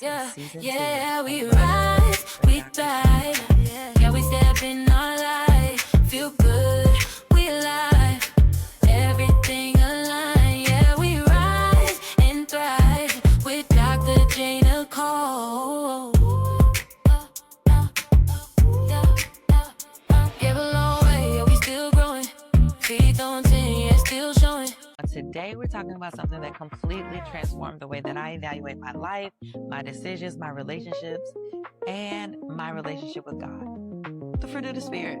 Yeah, Season yeah, 2. we rise, we thrive. Yeah, we step in our life. Feel good, we alive. Everything aligned. Yeah, we rise and thrive with Dr. J. Nicole. Give a long way, yeah, we still growing. Feet on 10, yeah, still showing. Today, we're talking about something that completely transformed the way that I evaluate my life, my decisions, my relationships, and my relationship with God. The fruit of the Spirit.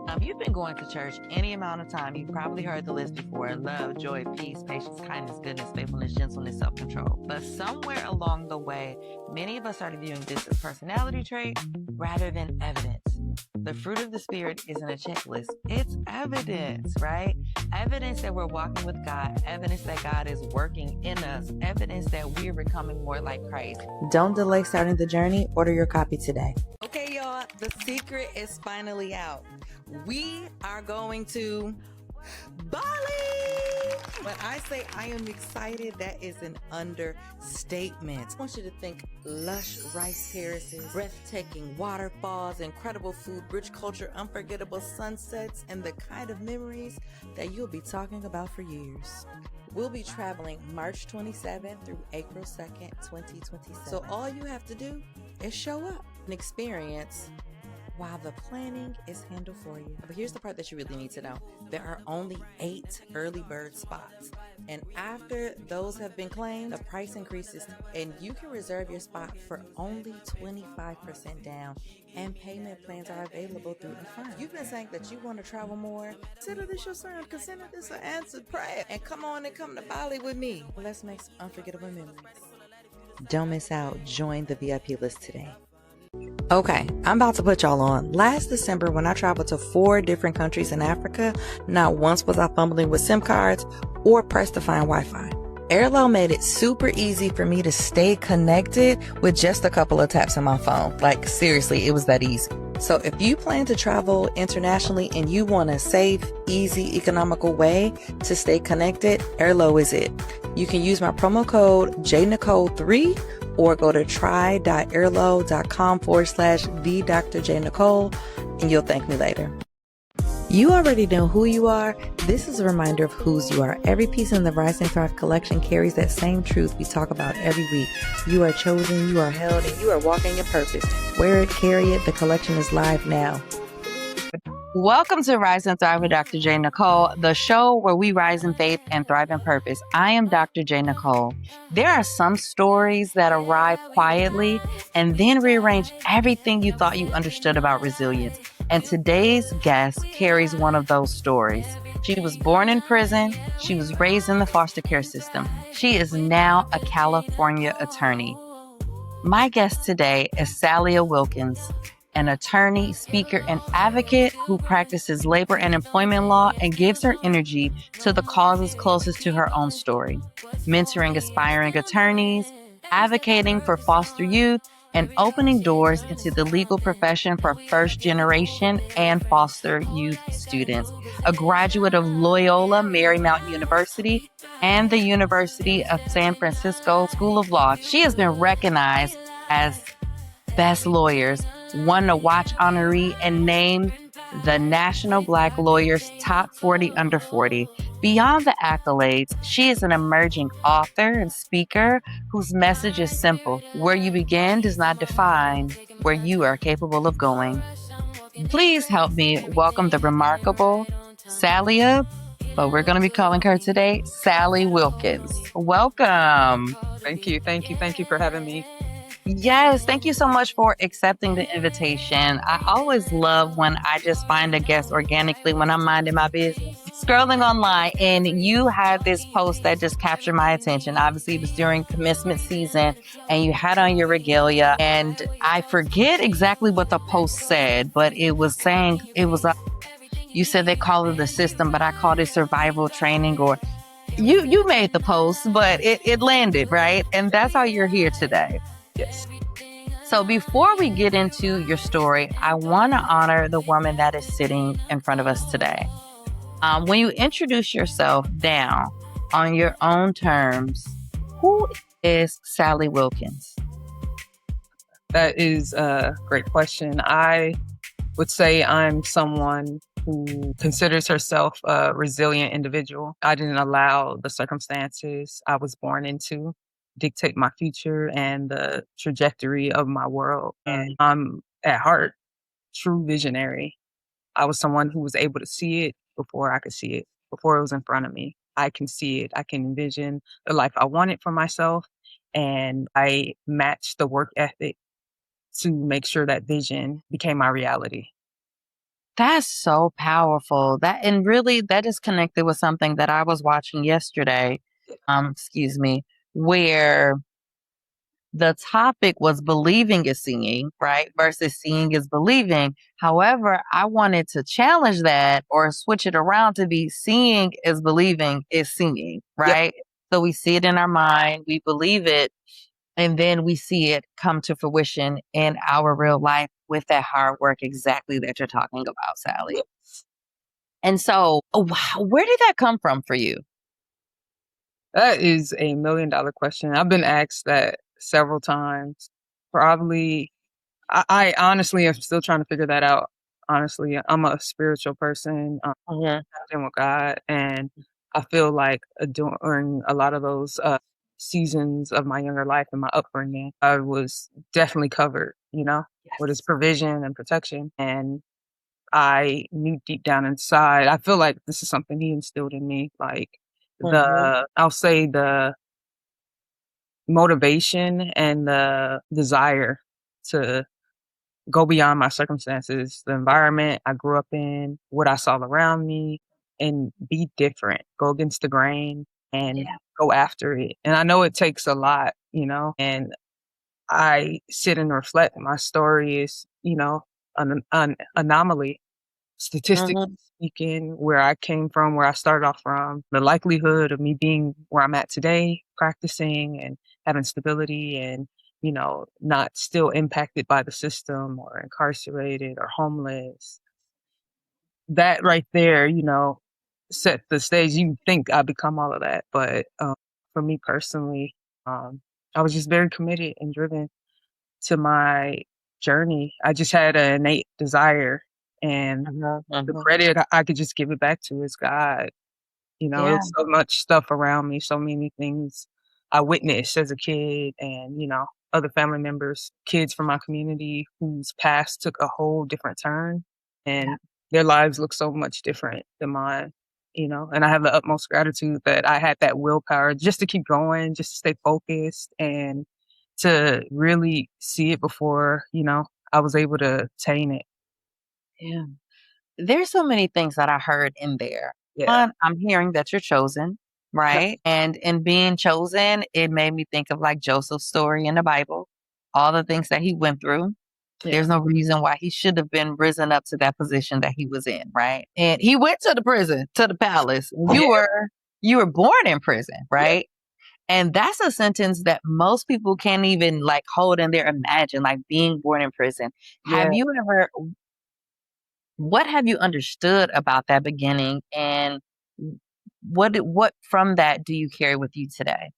If you've been going to church any amount of time, you've probably heard the list before: love, joy, peace, patience, kindness, goodness, faithfulness, gentleness, self-control. But somewhere along the way, many of us started viewing this as personality trait rather than evidence. The fruit of the Spirit isn't a checklist. It's evidence, right? Evidence that we're walking with God, evidence that God is working in us, evidence that we're becoming more like Christ. Don't delay starting the journey. Order your copy today. Okay, y'all, the secret is finally out. We are going to Bali. When I say I am excited, that is an understatement. I want you to think lush rice terraces, breathtaking waterfalls, incredible food, rich culture, unforgettable sunsets, and the kind of memories that you'll be talking about for years. We'll be traveling March 27th through April 2nd, 2027. So all you have to do is show up and experience while the planning is handled for you. But here's the part that you really need to know. There are only 8 early bird spots. And after those have been claimed, the price increases and you can reserve your spot for only 25% down. And payment plans are available through Affirm. You've been saying that you want to travel more. Consider this your sermon. Consider this an answered prayer. And come on and come to Bali with me. Let's make some unforgettable memories. Don't miss out. Join the VIP list today. Okay, I'm about to put y'all on. Last December, when I traveled to 4 different countries in Africa, not once was I fumbling with SIM cards or pressed to find Wi-Fi. Airlo made it super easy for me to stay connected with just a couple of taps on my phone. Like, seriously, it was that easy. So if you plan to travel internationally and you want a safe, easy, economical way to stay connected, Airlo is it. You can use my promo code JNicole3 or go to try.airlo.com/the Dr. J. Nicole, and you'll thank me later. You already know who you are. This is a reminder of whose you are. Every piece in the Rise and Thrive collection carries that same truth we talk about every week. You are chosen, you are held, and you are walking in purpose. Wear it, carry it. The collection is live now. Welcome to Rise and Thrive with Dr. J. Nicole, the show where we rise in faith and thrive in purpose. I am Dr. J. Nicole. There are some stories that arrive quietly and then rearrange everything you thought you understood about resilience. And today's guest carries one of those stories. She was born in prison. She was raised in the foster care system. She is now a California attorney. My guest today is Sallia Wilkins, an attorney, speaker, and advocate who practices labor and employment law and gives her energy to the causes closest to her own story, mentoring aspiring attorneys, advocating for foster youth, and opening doors into the legal profession for first-generation and foster youth students. A graduate of Loyola Marymount University and the University of San Francisco School of Law, she has been recognized as Best Lawyers, won a Watch honoree, and named the National Black Lawyers Top 40 Under 40. Beyond the accolades, she is an emerging author and speaker whose message is simple. Where you begin does not define where you are capable of going. Please help me welcome the remarkable Sallia, but we're going to be calling her today Sallia Wilkins. Welcome. Thank you for having me. Yes, thank you so much for accepting the invitation. I always love when I just find a guest organically when I'm minding my business. Scrolling online, and you had this post that just captured my attention. Obviously, it was during commencement season, and you had on your regalia, and I forget exactly what the post said, but it was saying, you said they call it the system, but I called it survival training, or you made the post, but it landed, right? And that's how you're here today. Yes. So before we get into your story, I want to honor the woman that is sitting in front of us today. When you introduce yourself down on your own terms, who is Sallia Wilkins? That is a great question. I would say I'm someone who considers herself a resilient individual. I didn't allow the circumstances I was born into dictate my future and the trajectory of my world. And I'm at heart true visionary. I was someone who was able to see it before I could see it, before it was in front of me. I can see it. I can envision the life I wanted for myself. And I matched the work ethic to make sure that vision became my reality. That's so powerful. And really that is connected with something that I was watching yesterday. Excuse me, where the topic was believing is seeing, right? Versus seeing is believing. However, I wanted to challenge that or switch it around to be seeing is believing is seeing, Yep. right? So we see it in our mind, we believe it, and then we see it come to fruition in our real life with that hard work exactly that you're talking about, Sally. Yep. And so, wow, where did that come from for you? That is a $1,000,000 question. I've been asked that several times. Probably, I honestly am still trying to figure that out. Honestly, I'm a spiritual person. Mhm. In with God, and I feel like during a lot of those seasons of my younger life and my upbringing, I was definitely covered, with His Yes. provision and protection. And I knew deep down inside, I feel like this is something He instilled in me, like Mhm. I'll say the motivation and the desire to go beyond my circumstances, the environment I grew up in, what I saw around me, and be different, go against the grain and Yeah. go after it. And I know it takes a lot, and I sit and reflect. My story is, an anomaly, statistically Mhm. speaking, where I came from, where I started off from, the likelihood of me being where I'm at today, practicing and having stability and, not still impacted by the system or incarcerated or homeless. That right there, set the stage. You think I become all of that. But for me personally, um, I was just very committed and driven to my journey. I just had an innate desire, and Mhm. the Mhm. credit I could just give it back to is God. It Yeah. was so much stuff around me, so many things I witnessed as a kid and, other family members, kids from my community whose past took a whole different turn Yeah. and their lives look so much different than mine, and I have the utmost gratitude that I had that willpower just to keep going, just to stay focused and to really see it before, I was able to attain it. Yeah. There's so many things that I heard in there. Yeah. One, I'm hearing that you're chosen, right? And in being chosen, it made me think of like Joseph's story in the Bible, all the things that he went through. Yeah. There's no reason why he should have been risen up to that position that he was in, right? And he went to the prison, to the palace. Yeah. You were born in prison, Yeah. right? And that's a sentence that most people can't even like hold in their imagine, like being born in prison. Yeah. What have you understood about that beginning, and what from that do you carry with you today?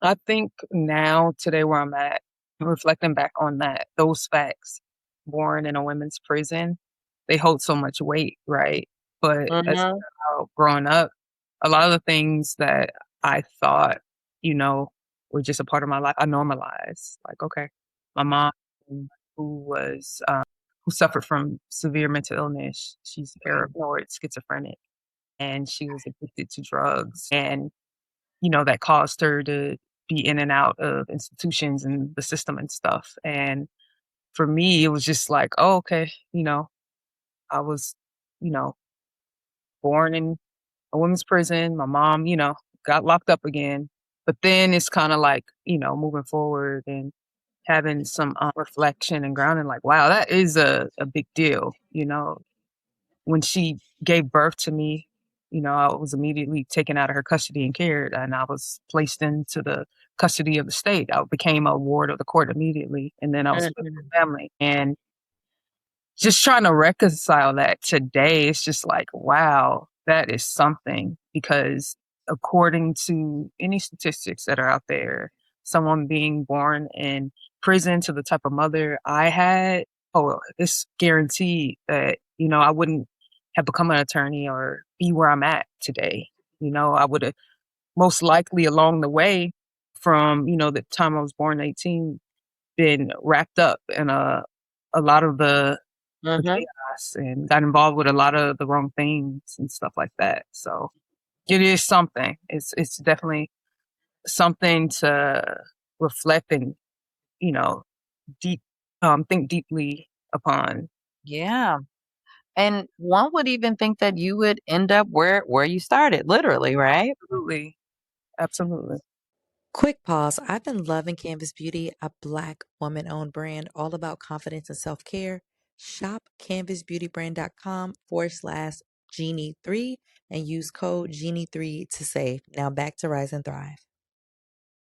I think now, today, where I'm at, reflecting back on those facts, born in a women's prison, they hold so much weight, right? But as Mhm. growing up, a lot of the things that I thought, you know, were just a part of my life, I normalized. Like, okay, my mom, who was, who suffered from severe mental illness, she's paranoid, schizophrenic, and she was addicted to drugs. And that caused her to be in and out of institutions and the system and stuff. And for me, it was just like, oh, okay, I was, you know, born in a women's prison. My mom, got locked up again. But then it's kind of like, moving forward and having some reflection and grounding, like, wow, that is a big deal, when she gave birth to me, I was immediately taken out of her custody and cared, and I was placed into the custody of the state. I became a ward of the court immediately, and then I was with Mhm. my family. And just trying to reconcile that today, it's just like, wow, that is something because according to any statistics that are out there, someone being born in prison to the type of mother I had, oh, it's guaranteed that, I wouldn't have become an attorney or be where I'm at today. I would have most likely along the way from, the time I was born, 18, been wrapped up in a lot of the chaos and got involved with a lot of the wrong things and stuff like that. So it is something. It's definitely something to reflect and, deep think deeply upon. Yeah. And one would even think that you would end up where you started, literally, right? Absolutely. Absolutely. Quick pause. I've been loving Canvas Beauty, a Black woman owned brand all about confidence and self care. Shop canvasbeautybrand.com/Genie3 and use code Genie3 to save. Now back to Rise and Thrive.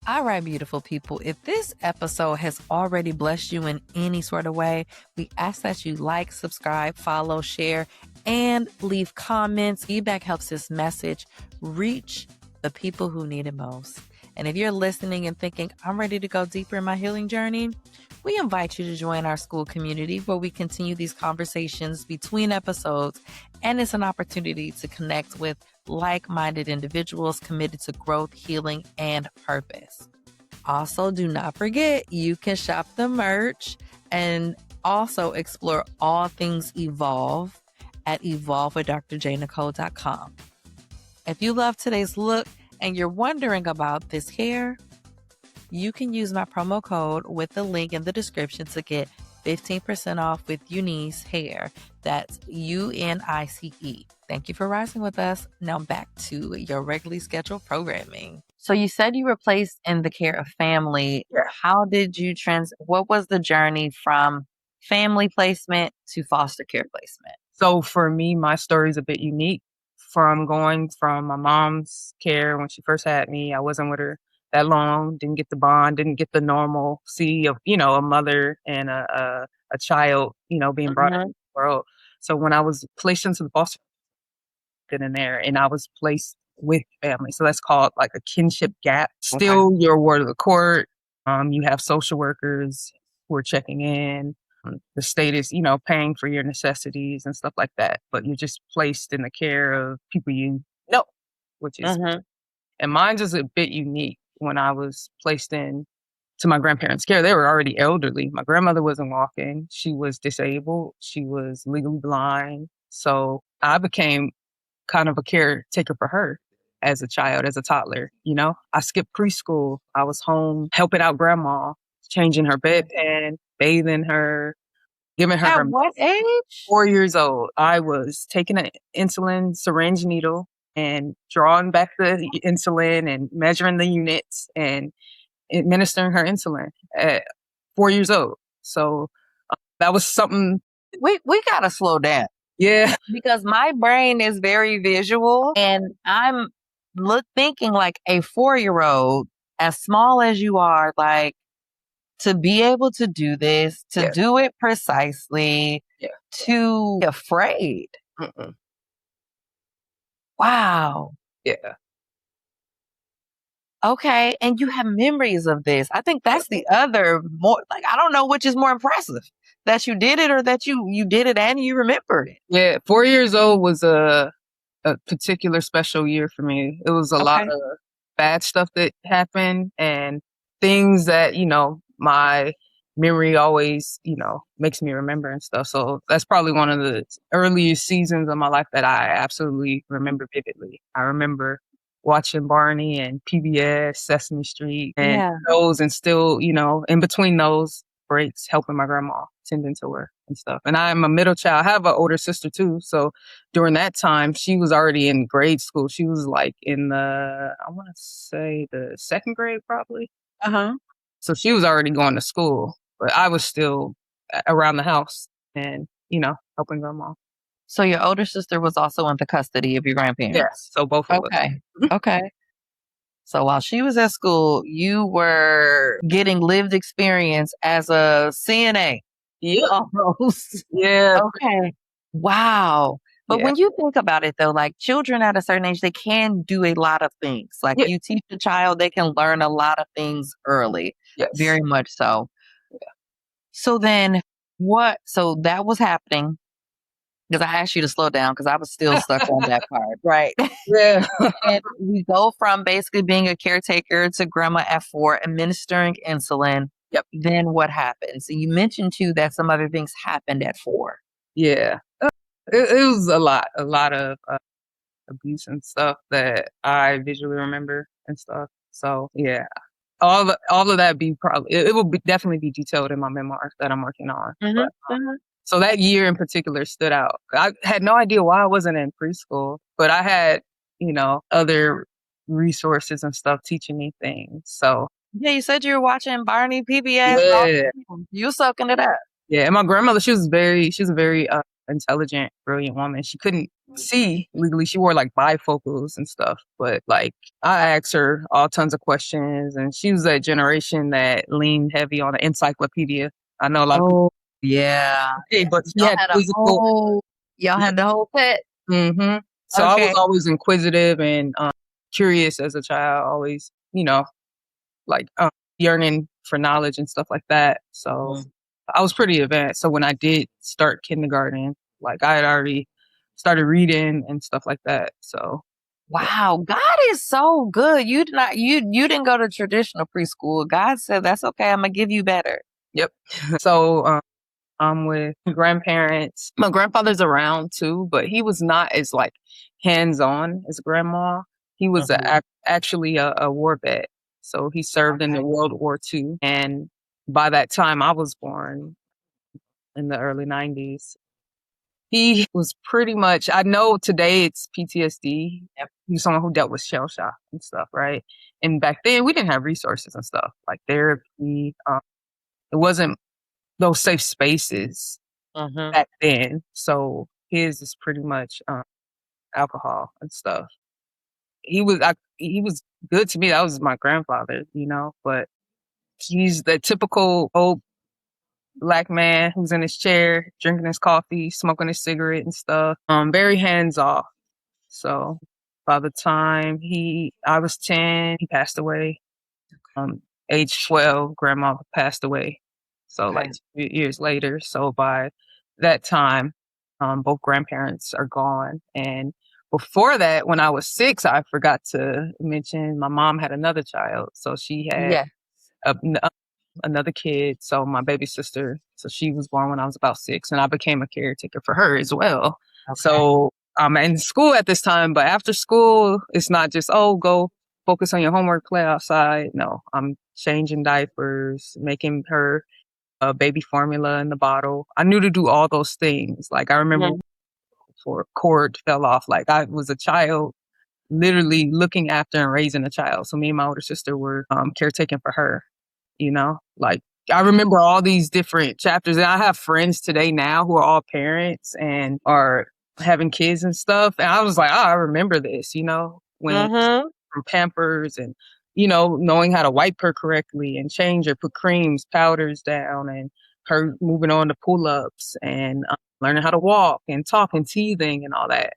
All right, beautiful people. If this episode has already blessed you in any sort of way, we ask that you like, subscribe, follow, share, and leave comments. Feedback helps this message reach the people who need it most. And if you're listening and thinking, I'm ready to go deeper in my healing journey, we invite you to join our school community where we continue these conversations between episodes. And it's an opportunity to connect with like-minded individuals committed to growth, healing, and purpose. Also, do not forget, you can shop the merch and also explore all things Evolve at evolvewithdrjnicole.com. If you love today's look and you're wondering about this hair, you can use my promo code with the link in the description to get 15% off with Eunice hair. That's UNICE. Thank you for rising with us. Now back to your regularly scheduled programming. So you said you were placed in the care of family. Yeah. How did you what was the journey from family placement to foster care placement? So for me, my story is a bit unique from going from my mom's care when she first had me. I wasn't with her that long, didn't get the bond, didn't get the normalcy of, a mother and a child, being brought into the world. So when I was placed into the foster care in there and I was placed with family, so that's called like a kinship gap. Still your word of the court. You have social workers who are checking in. The state is, paying for your necessities and stuff like that. But you're just placed in the care of people which is, and mine's is a bit unique. When I was placed in to my grandparents' care, they were already elderly. My grandmother wasn't walking. She was disabled. She was legally blind. So I became kind of a caretaker for her as a child, as a toddler. I skipped preschool. I was home helping out grandma, changing her bedpan, bathing her, giving her her At what age? 4 years old. I was taking an insulin syringe needle and drawing back the insulin and measuring the units and administering her insulin at 4 years old. So that was something. We gotta slow down. Yeah. Because my brain is very visual and I'm thinking like a 4-year-old, as small as you are, like to be able to do this, to do it precisely, to be afraid. Wow. Yeah. Okay. And you have memories of this. I think that's the other more, like, I don't know which is more impressive, that you did it or that you did it and you remembered it. Yeah. 4 years old was a particular special year for me. It was a lot of bad stuff that happened and things that, my memory always, makes me remember and stuff. So that's probably one of the earliest seasons of my life that I absolutely remember vividly. I remember watching Barney and PBS, Sesame Street, and those, and still, in between those breaks, helping my grandma, tending to her and stuff. And I'm a middle child. I have an older sister too. So during that time, she was already in grade school. She was like in I want to say the second grade probably. So she was already going to school, but I was still around the house and, helping grandma. So your older sister was also in the custody of your grandparents? Yes. So both of us. Okay. So while she was at school, you were getting lived experience as a CNA. Yeah. Almost. Yeah. Okay. Wow. But Yeah. when you think about it though, like children at a certain age, they can do a lot of things. Like Yeah. you teach a child, they can learn a lot of things early. Yes. Very much so. So then so that was happening because I asked you to slow down because I was still stuck on that part. Right. Yeah. And we go from basically being a caretaker to grandma at 4, administering insulin. Yep. Then what happens? And you mentioned too that some other things happened at 4. Yeah. It was a lot of abuse and stuff that I visually remember and stuff. So yeah, all of that be probably it will be definitely be detailed in my memoir that I'm working on. But, so that year in particular stood out. I had no idea why I wasn't in preschool, but I had other resources and stuff teaching me things. So Yeah, you said you were watching Barney, PBS. yeah, You were soaking it up. yeah. And my grandmother, she was a very intelligent, brilliant woman. She couldn't see legally. She wore like bifocals and stuff. But like I asked her all tons of questions, and she was that generation that leaned heavy on the encyclopedia. I know a lot of people. Yeah. Okay, but she Y'all had had physical. y'all had the whole set. Mm-hmm. So I was Okay. always inquisitive and curious as a child. Always, like yearning for knowledge and stuff like that. So I was pretty advanced. So when I did start kindergarten, like I had already started reading and stuff like that. So Wow, God is so good. You didn't go to traditional preschool. God said that's okay. I'm gonna give you better. yep. So I'm with grandparents. My grandfather's around too, but he was not as like hands-on as grandma. He was actually a war vet. So he served in the World War II. And by that time I was born in the early 90s. He was pretty much, I know today it's PTSD. Yep. He was someone who dealt with shell shock and stuff, right? And back then we didn't have resources and stuff like therapy. It wasn't those safe spaces back then. So his is pretty much alcohol and stuff. He was good to me. That was my grandfather, but he's the typical old Black man who's in his chair, drinking his coffee, smoking his cigarette and stuff. Very hands off. So by the time I was 10, he passed away. Age 12, grandma passed away. So like 2 years later. So by that time, both grandparents are gone. And before that, when I was 6, I forgot to mention my mom had another child. So she had another kid. So my baby sister, so she was born when I was about 6, and I became a caretaker for her as well. Okay. So I'm in school at this time, but after school, it's not just, go focus on your homework, play outside. No, I'm changing diapers, making her a baby formula in the bottle. I knew to do all those things. Like I remember before a cord fell off, like I was a child literally looking after and raising a child. So me and my older sister were caretaking for her. Like I remember all these different chapters, and I have friends today now who are all parents and are having kids and stuff. And I was like, I remember this, when from Pampers and, knowing how to wipe her correctly and change her, put creams, powders down, and her moving on to pull-ups and learning how to walk and talk and teething and all that.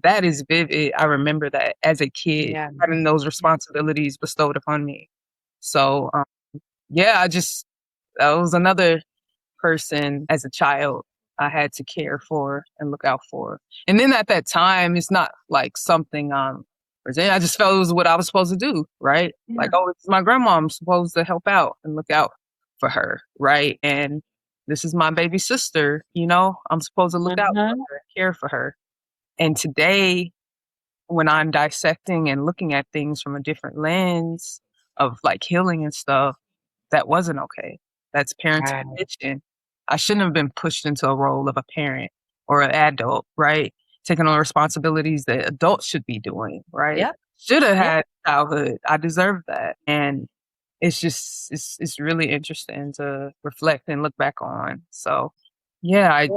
That is vivid. I remember that as a kid, having those responsibilities bestowed upon me. So, that was another person as a child I had to care for and look out for. And then at that time, it's not like something, I just felt it was what I was supposed to do, right? Yeah. Like, it's my grandma, I'm supposed to help out and look out for her, right? And this is my baby sister, I'm supposed to look out for her and care for her. And today, when I'm dissecting and looking at things from a different lens of like healing and stuff, that wasn't okay. That's parenting addiction. I shouldn't have been pushed into a role of a parent or an adult, right? Taking on responsibilities that adults should be doing, right? Yep. Should have had childhood. I deserve that. And it's just, it's really interesting to reflect and look back on. So I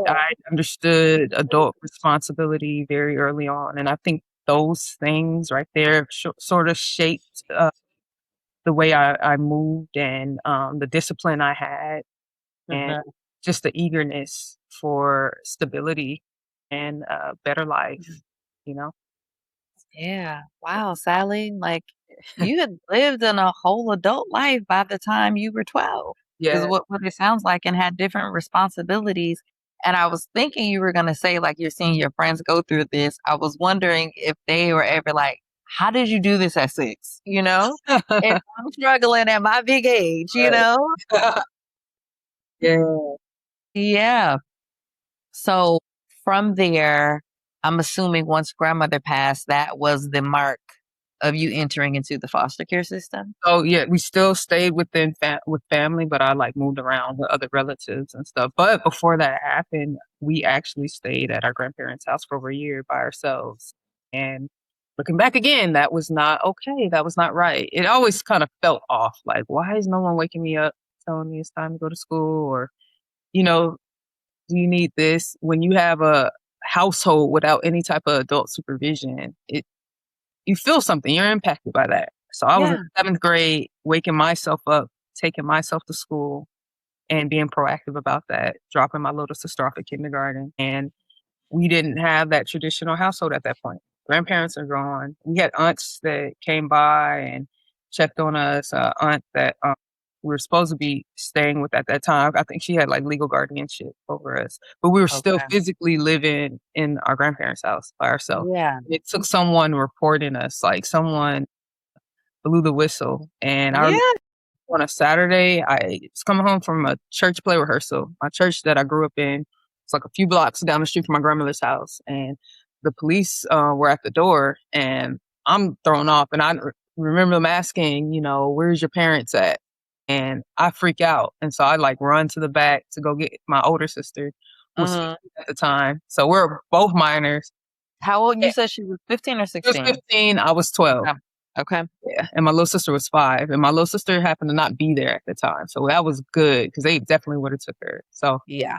understood adult responsibility very early on. And I think those things right there sort of shaped the way I moved and the discipline I had and just the eagerness for stability and a better life, you know? Yeah. Wow, Sally, like you had lived in a whole adult life by the time you were 12 is Yeah. what it sounds like, and had different responsibilities. And I was thinking you were going to say like you're seeing your friends go through this. I was wondering if they were ever like, how did you do this at 6? You know? And I'm struggling at my big age, you Right. know? Yeah. Yeah. So from there, I'm assuming once grandmother passed, that was the mark of you entering into the foster care system? Oh, yeah, we still stayed within with family, but I, like, moved around with other relatives and stuff. But before that happened, we actually stayed at our grandparents' house for over a year by ourselves. And looking back again, that was not okay. That was not right. It always kind of felt off. Like, why is no one waking me up, telling me it's time to go to school? Or, you know, do you need this? When you have a household without any type of adult supervision, you feel something. You're impacted by that. So I was in Yeah. 7th grade, waking myself up, taking myself to school, and being proactive about that, dropping my little sister off at kindergarten. And we didn't have that traditional household at that point. Grandparents are gone. We had aunts that came by and checked on us. Aunt that we were supposed to be staying with at that time. I think she had like legal guardianship over us, but we were still Okay. physically living in our grandparents' house by ourselves. Yeah. It took someone reporting us, like someone blew the whistle. And I remember Yeah. on a Saturday, I was coming home from a church play rehearsal. My church that I grew up in, it's like a few blocks down the street from my grandmother's house. And the police were at the door, and I'm thrown off. And I remember them asking, where's your parents at? And I freak out. And so I like run to the back to go get my older sister, who was 16 Mhm. at the time. So we're both minors. How old Yeah, you said she was 15 or she was 16? 15, I was 12. Okay. Okay. Yeah, and my little sister was 5, and my little sister happened to not be there at the time, so that was good because they definitely would have took her. Yeah.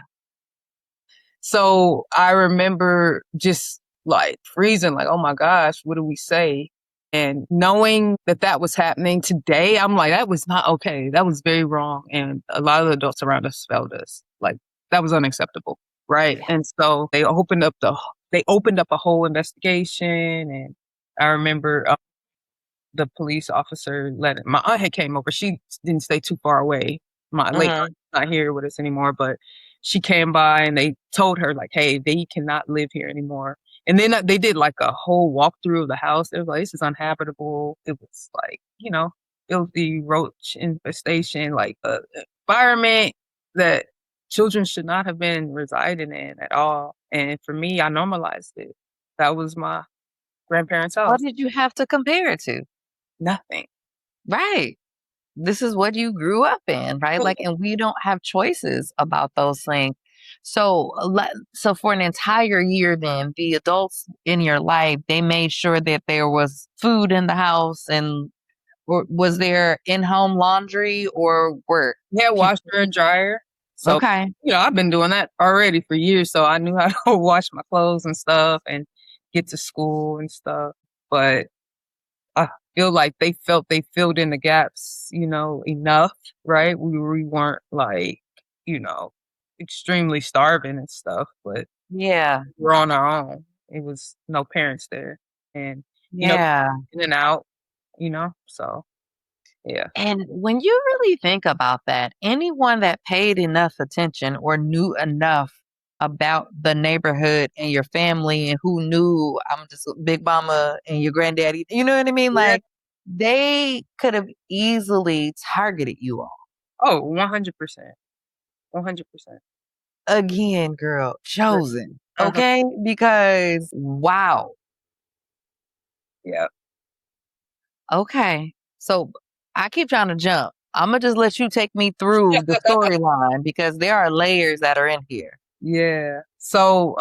So I remember just like freezing, like, oh my gosh, what do we say? And knowing that that was happening today, I'm like, that was not okay. That was very wrong, and a lot of the adults around us felt us like that was unacceptable, right? Yeah. And so they opened up a whole investigation, and I remember the police officer my aunt had came over. She didn't stay too far away. My late Mhm. aunt's not here with us anymore, but she came by and they told her like, "Hey, they cannot live here anymore." And then they did like a whole walkthrough of the house. They were like, "This is uninhabitable." It was like, filthy roach infestation, like a environment that children should not have been residing in at all. And for me, I normalized it. That was my grandparents' What house. did you have to compare it to? Nothing. Right. This is what you grew up in, right? Like, and we don't have choices about those things. So, so for an entire year, then the adults in your life, they made sure that there was food in the house, and was there in-home laundry or work? Yeah, washer and dryer. So, Okay. I've been doing that already for years, so I knew how to wash my clothes and stuff and get to school and stuff. But I feel like they felt they filled in the gaps, enough, right? We weren't like, you know, extremely starving and stuff, but Yeah. we're on our own. It was no parents there. And, Yeah. in and out, so yeah. And when you really think about that, anyone that paid enough attention or knew enough about the neighborhood and your family, and who knew I'm just Big Mama and your granddaddy, you know what I mean? Yeah. Like they could have easily targeted you all. Oh, 100%. 100%. Again, girl, Right. chosen. Uh-huh. Okay? Because wow. Yeah. Okay. So I keep trying to jump. I'm going to just let you take me through the storyline because there are layers that are in here. Yeah. So,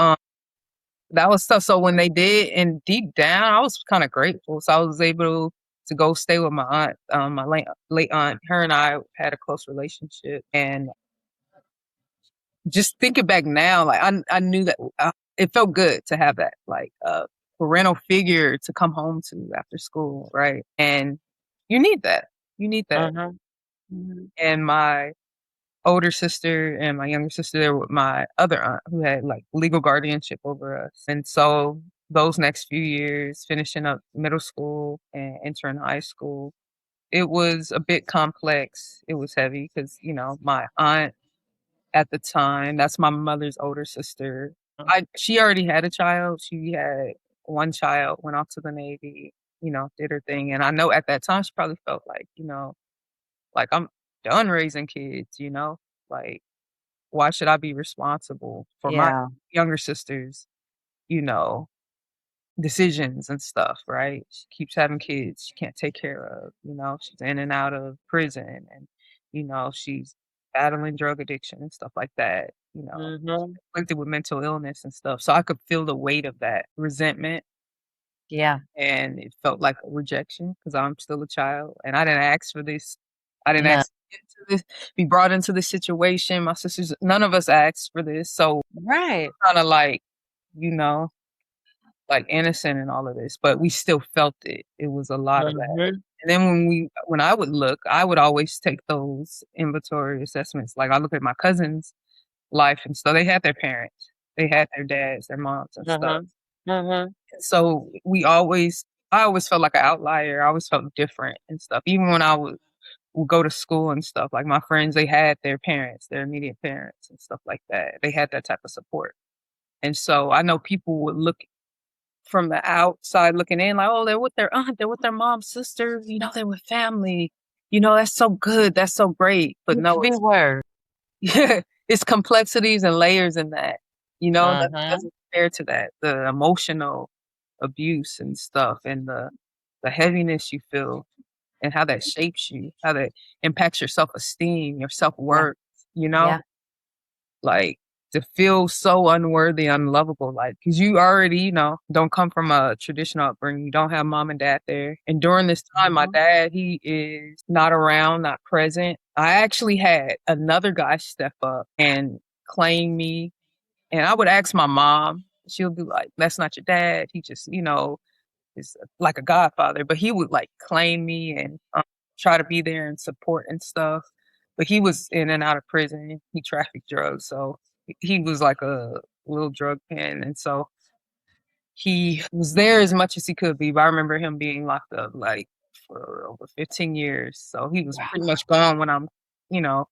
that was tough. So when they did, and deep down, I was kind of grateful. So I was able to go stay with my aunt, my late aunt. Her and I had a close relationship, and just thinking back now, like I knew that it felt good to have that like parental figure to come home to after school, right? And you need that. You need that. Mhm. And my older sister and my younger sister there with my other aunt who had like legal guardianship over us. And so those next few years, finishing up middle school and entering high school, it was a bit complex. It was heavy because, my aunt at the time, that's my mother's older sister. She already had a child. She had one child, went off to the Navy, did her thing. And I know at that time she probably felt like, like I'm done raising kids, like why should I be responsible for my Yeah. younger sisters, you know, decisions and stuff, right? She keeps having kids she can't take care of, she's in and out of prison and, she's battling drug addiction and stuff like that, Mhm. afflicted with mental illness and stuff. So I could feel the weight of that resentment Yeah. and it felt like a rejection because I'm still a child and I didn't ask for this. I didn't No. ask to get into this, be brought into this situation. My sisters, none of us asked for this. So Right. kind of like, you know, like innocent in all of this, but we still felt it. It was a lot of that. Mhm. And then when I would look, I would always take those inventory assessments. Like I look at my cousins' life and so they had their parents, they had their dads, their moms and stuff. Mhm. Mhm. So I always felt like an outlier. I always felt different and stuff. Even when I would go to school and stuff, like my friends, they had their parents, their immediate parents and stuff like that. They had that type of support. And so I know people would look from the outside looking in like, oh, they're with their aunt, they're with their mom, sister, they're with family. That's so good. That's so great. But no, Big word. yeah, it's complexities and layers in that. That Mhm. doesn't compare to that. The emotional abuse and stuff and the heaviness you feel and how that shapes you, how that impacts your self-esteem, your Yeah. self-worth, Yeah. like to feel so unworthy, unlovable, like, because you already, don't come from a traditional upbringing. You don't have mom and dad there. And during this time, my Mhm. dad, he is not around, not present. I actually had another guy step up and claim me. And I would ask my mom, she'll be like, that's not your dad. He just, is like a godfather, but he would like claim me and try to be there and support and stuff. But he was in and out of prison. He trafficked drugs, so he was like a little drug pen, and so he was there as much as he could be. But I remember him being locked up like for over 15 years. So he was pretty Wow. much gone when I'm, you know,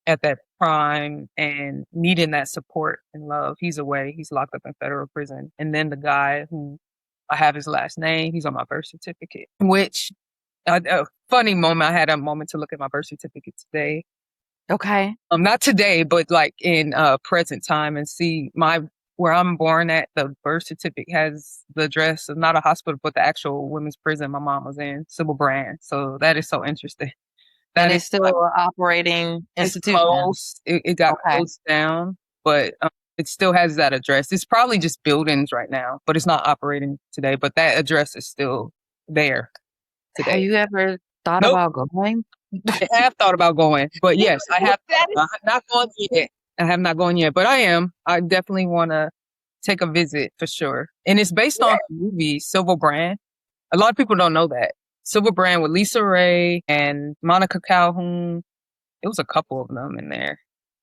at that prime and needing that support and love. He's away. He's locked up in federal prison. And then the guy who I have his last name, he's on my birth certificate, which a funny moment. I had a moment to look at my birth certificate today. Okay. Not today, but like in present time and see where I'm born at, the birth certificate has the address of not a hospital, but the actual women's prison my mom was in, Sybil Brand. So that is so interesting. And That is it's still like, an operating it's institution. closed. It got Okay. closed down, but it still has that address. It's probably just buildings right now, but it's not operating today. But that address is still there Have today. you ever thought Nope. about going? I have thought about going, but yes, I have. That I have not gone yet. I have not gone yet, but I am. I definitely want to take a visit for sure. And it's based on the movie Silver Brand. A lot of people don't know that. Silver Brand with Lisa Ray and Monica Calhoun. It was a couple of them in there.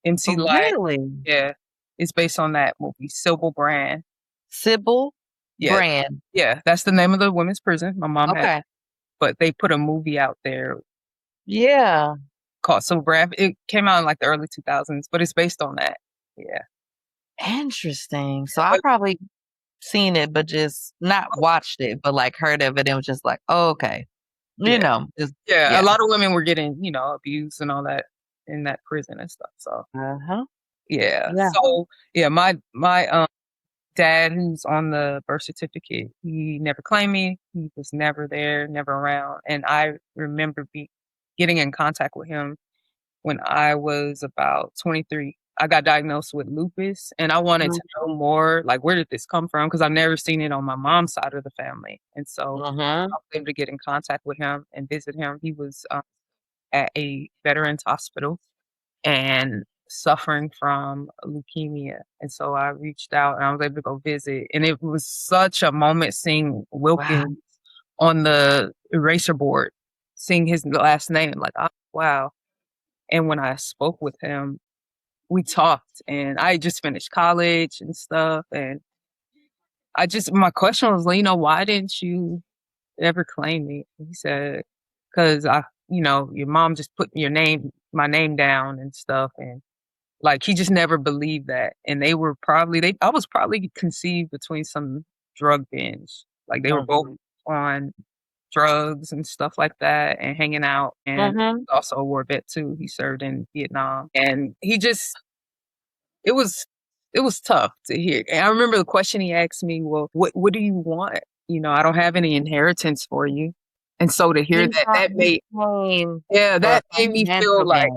MC Light. Really? Yeah. It's based on that movie, Silver Brand. Sybil Yeah. Brand. Yeah. That's the name of the women's prison. My mom had, Okay. but they put a movie out there Yeah. called Silver Brand. It came out in like the early 2000s, but it's based on that. Yeah. Interesting. So I But probably seen it, but just not watched it, but like heard of it and was just like, oh, okay. yeah. Just, Yeah. yeah. A lot of women were getting, abused and all that in that prison and stuff. So Uh-huh. yeah. Yeah. So yeah, my dad who's on the birth certificate, he never claimed me. He was never there, never around. And I remember getting in contact with him when I was about 23. I got diagnosed with lupus and I wanted to know more, like, where did this come from? Because I've never seen it on my mom's side of the family. And so Mm-hmm. I was able to get in contact with him and visit him. He was at a veterans hospital and suffering from leukemia. And so I reached out and I was able to go visit. And it was such a moment seeing Wilkins on the eraser board, seeing his last name. Like, oh, wow. And when I spoke with him, we talked, and I just finished college and stuff. And my question was, why didn't you ever claim me? He said, because your mom just put my name down and stuff. And like, he just never believed that. And I was probably conceived between some drug binge. Like, they were both on drugs and stuff like that and hanging out. And also a war vet too. He served in Vietnam. And it was tough to hear. And I remember the question he asked me, well, what do you want? I don't have any inheritance for you. And so to hear that made me feel like,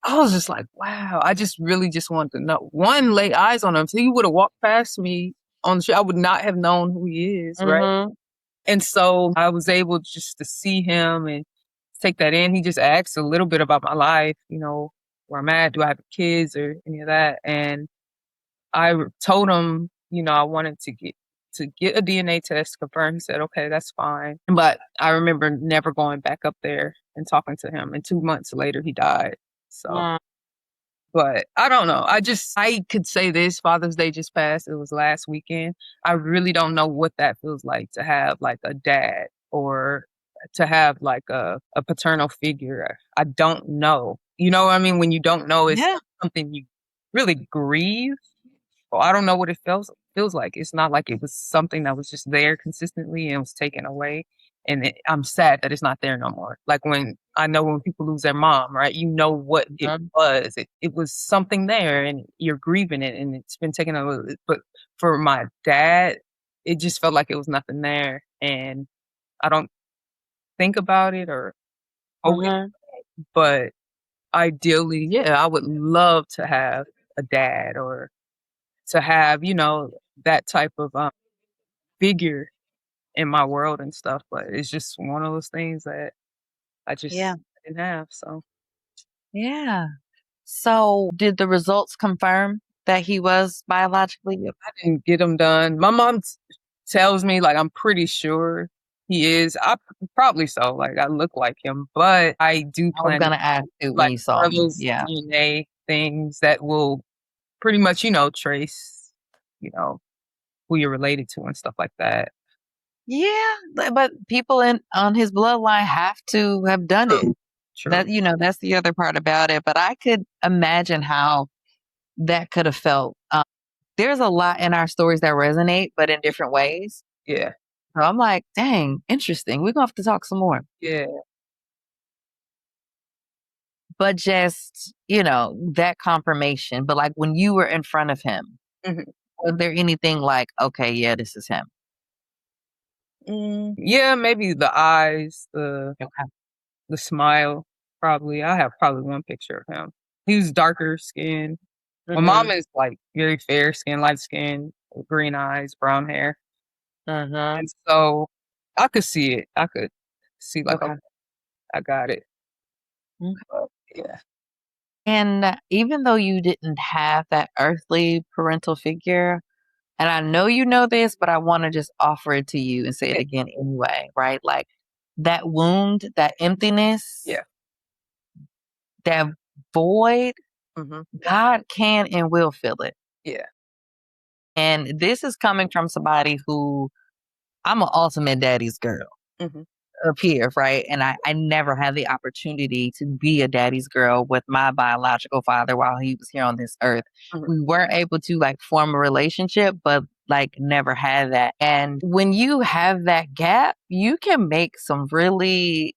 I was just like, wow, I just really just wanted to know. One, lay eyes on him. So he would have walked past me on the street, I would not have known who he is, right? And so I was able just to see him and take that in. He just asked a little bit about my life, where I'm at, do I have kids or any of that? And I told him, I wanted to get a DNA test confirmed. He said, okay, that's fine. But I remember never going back up there and talking to him. And 2 months later, he died. So, but I don't know. I could say this, Father's Day just passed. It was last weekend. I really don't know what that feels like to have like a dad or to have like a paternal figure. I don't know. You know what I mean? When you don't know, it's something you really grieve. Well, I don't know what it feels like. It's not like it was something that was just there consistently and was taken away. And I'm sad that it's not there no more. Like when people lose their mom, right? You know what it was. It was something there and you're grieving it and it's been taken away. But for my dad, it just felt like it was nothing there. And I don't think about it or hope it, but ideally, I would love to have a dad or to have, that type of figure in my world and stuff. But it's just one of those things that I just didn't have. So Yeah. So did the results confirm that he was biologically? I didn't get them done. My mom tells me, like, I'm pretty sure he is. Probably so. Like, I look like him, but I do I was plan gonna ask you when like you saw him. those DNA things that will pretty much, trace, who you're related to and stuff like that. Yeah, but people on his bloodline have to have done it. True. That's the other part about it. But I could imagine how that could have felt. There's a lot in our stories that resonate, but in different ways. Yeah. So I'm like, dang, interesting. We're gonna have to talk some more. Yeah. But just, that confirmation. But like when you were in front of him, was there anything like, okay, yeah, this is him? Yeah, maybe the eyes, the smile, probably. I have probably one picture of him. He was darker skinned. My mom is like very fair skin, light skin, green eyes, brown hair. And so I could see it. I could see like, okay, I got it. Yeah. And even though you didn't have that earthly parental figure, and I know you know this, but I want to just offer it to you and say it again anyway, right? Like that wound, that emptiness, that void, God can and will fill it. Yeah. And this is coming from somebody who I'm an ultimate daddy's girl up here, right? And I never had the opportunity to be a daddy's girl with my biological father while he was here on this earth. We weren't able to like form a relationship, but like never had that. And when you have that gap, you can make some really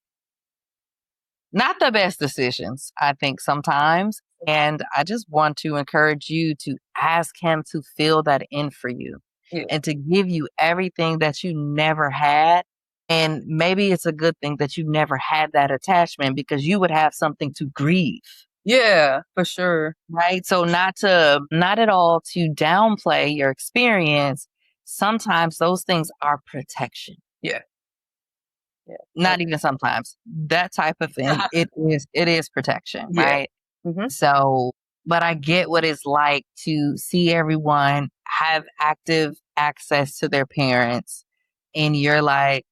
not the best decisions, I think sometimes. And I just want to encourage you to ask him to fill that in for you and to give you everything that you never had. And maybe it's a good thing that you never had that attachment because you would have something to grieve. Yeah, for sure. Right. So not at all to downplay your experience. Sometimes those things are protection. Yeah. Not even sometimes. That type of thing, it is protection, right? So, but I get what it's like to see everyone have active access to their parents and you're like,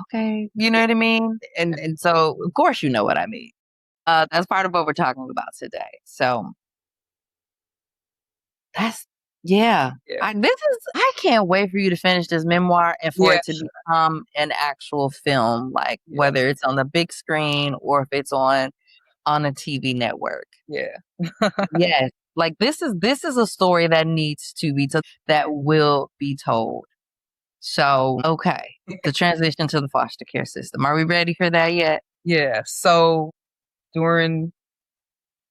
okay, you know what I mean? And so of course you know what I mean. That's part of what we're talking about today. So that's yeah. Yeah. I can't wait for you to finish this memoir and for Yeah. it to become an actual film, like Yeah. whether it's on the big screen or if it's on a TV network. Yeah. Yes. Like this is a story that needs to be told, that will be told. So, okay. The transition to the foster care system. Are we ready for that yet? Yeah. So during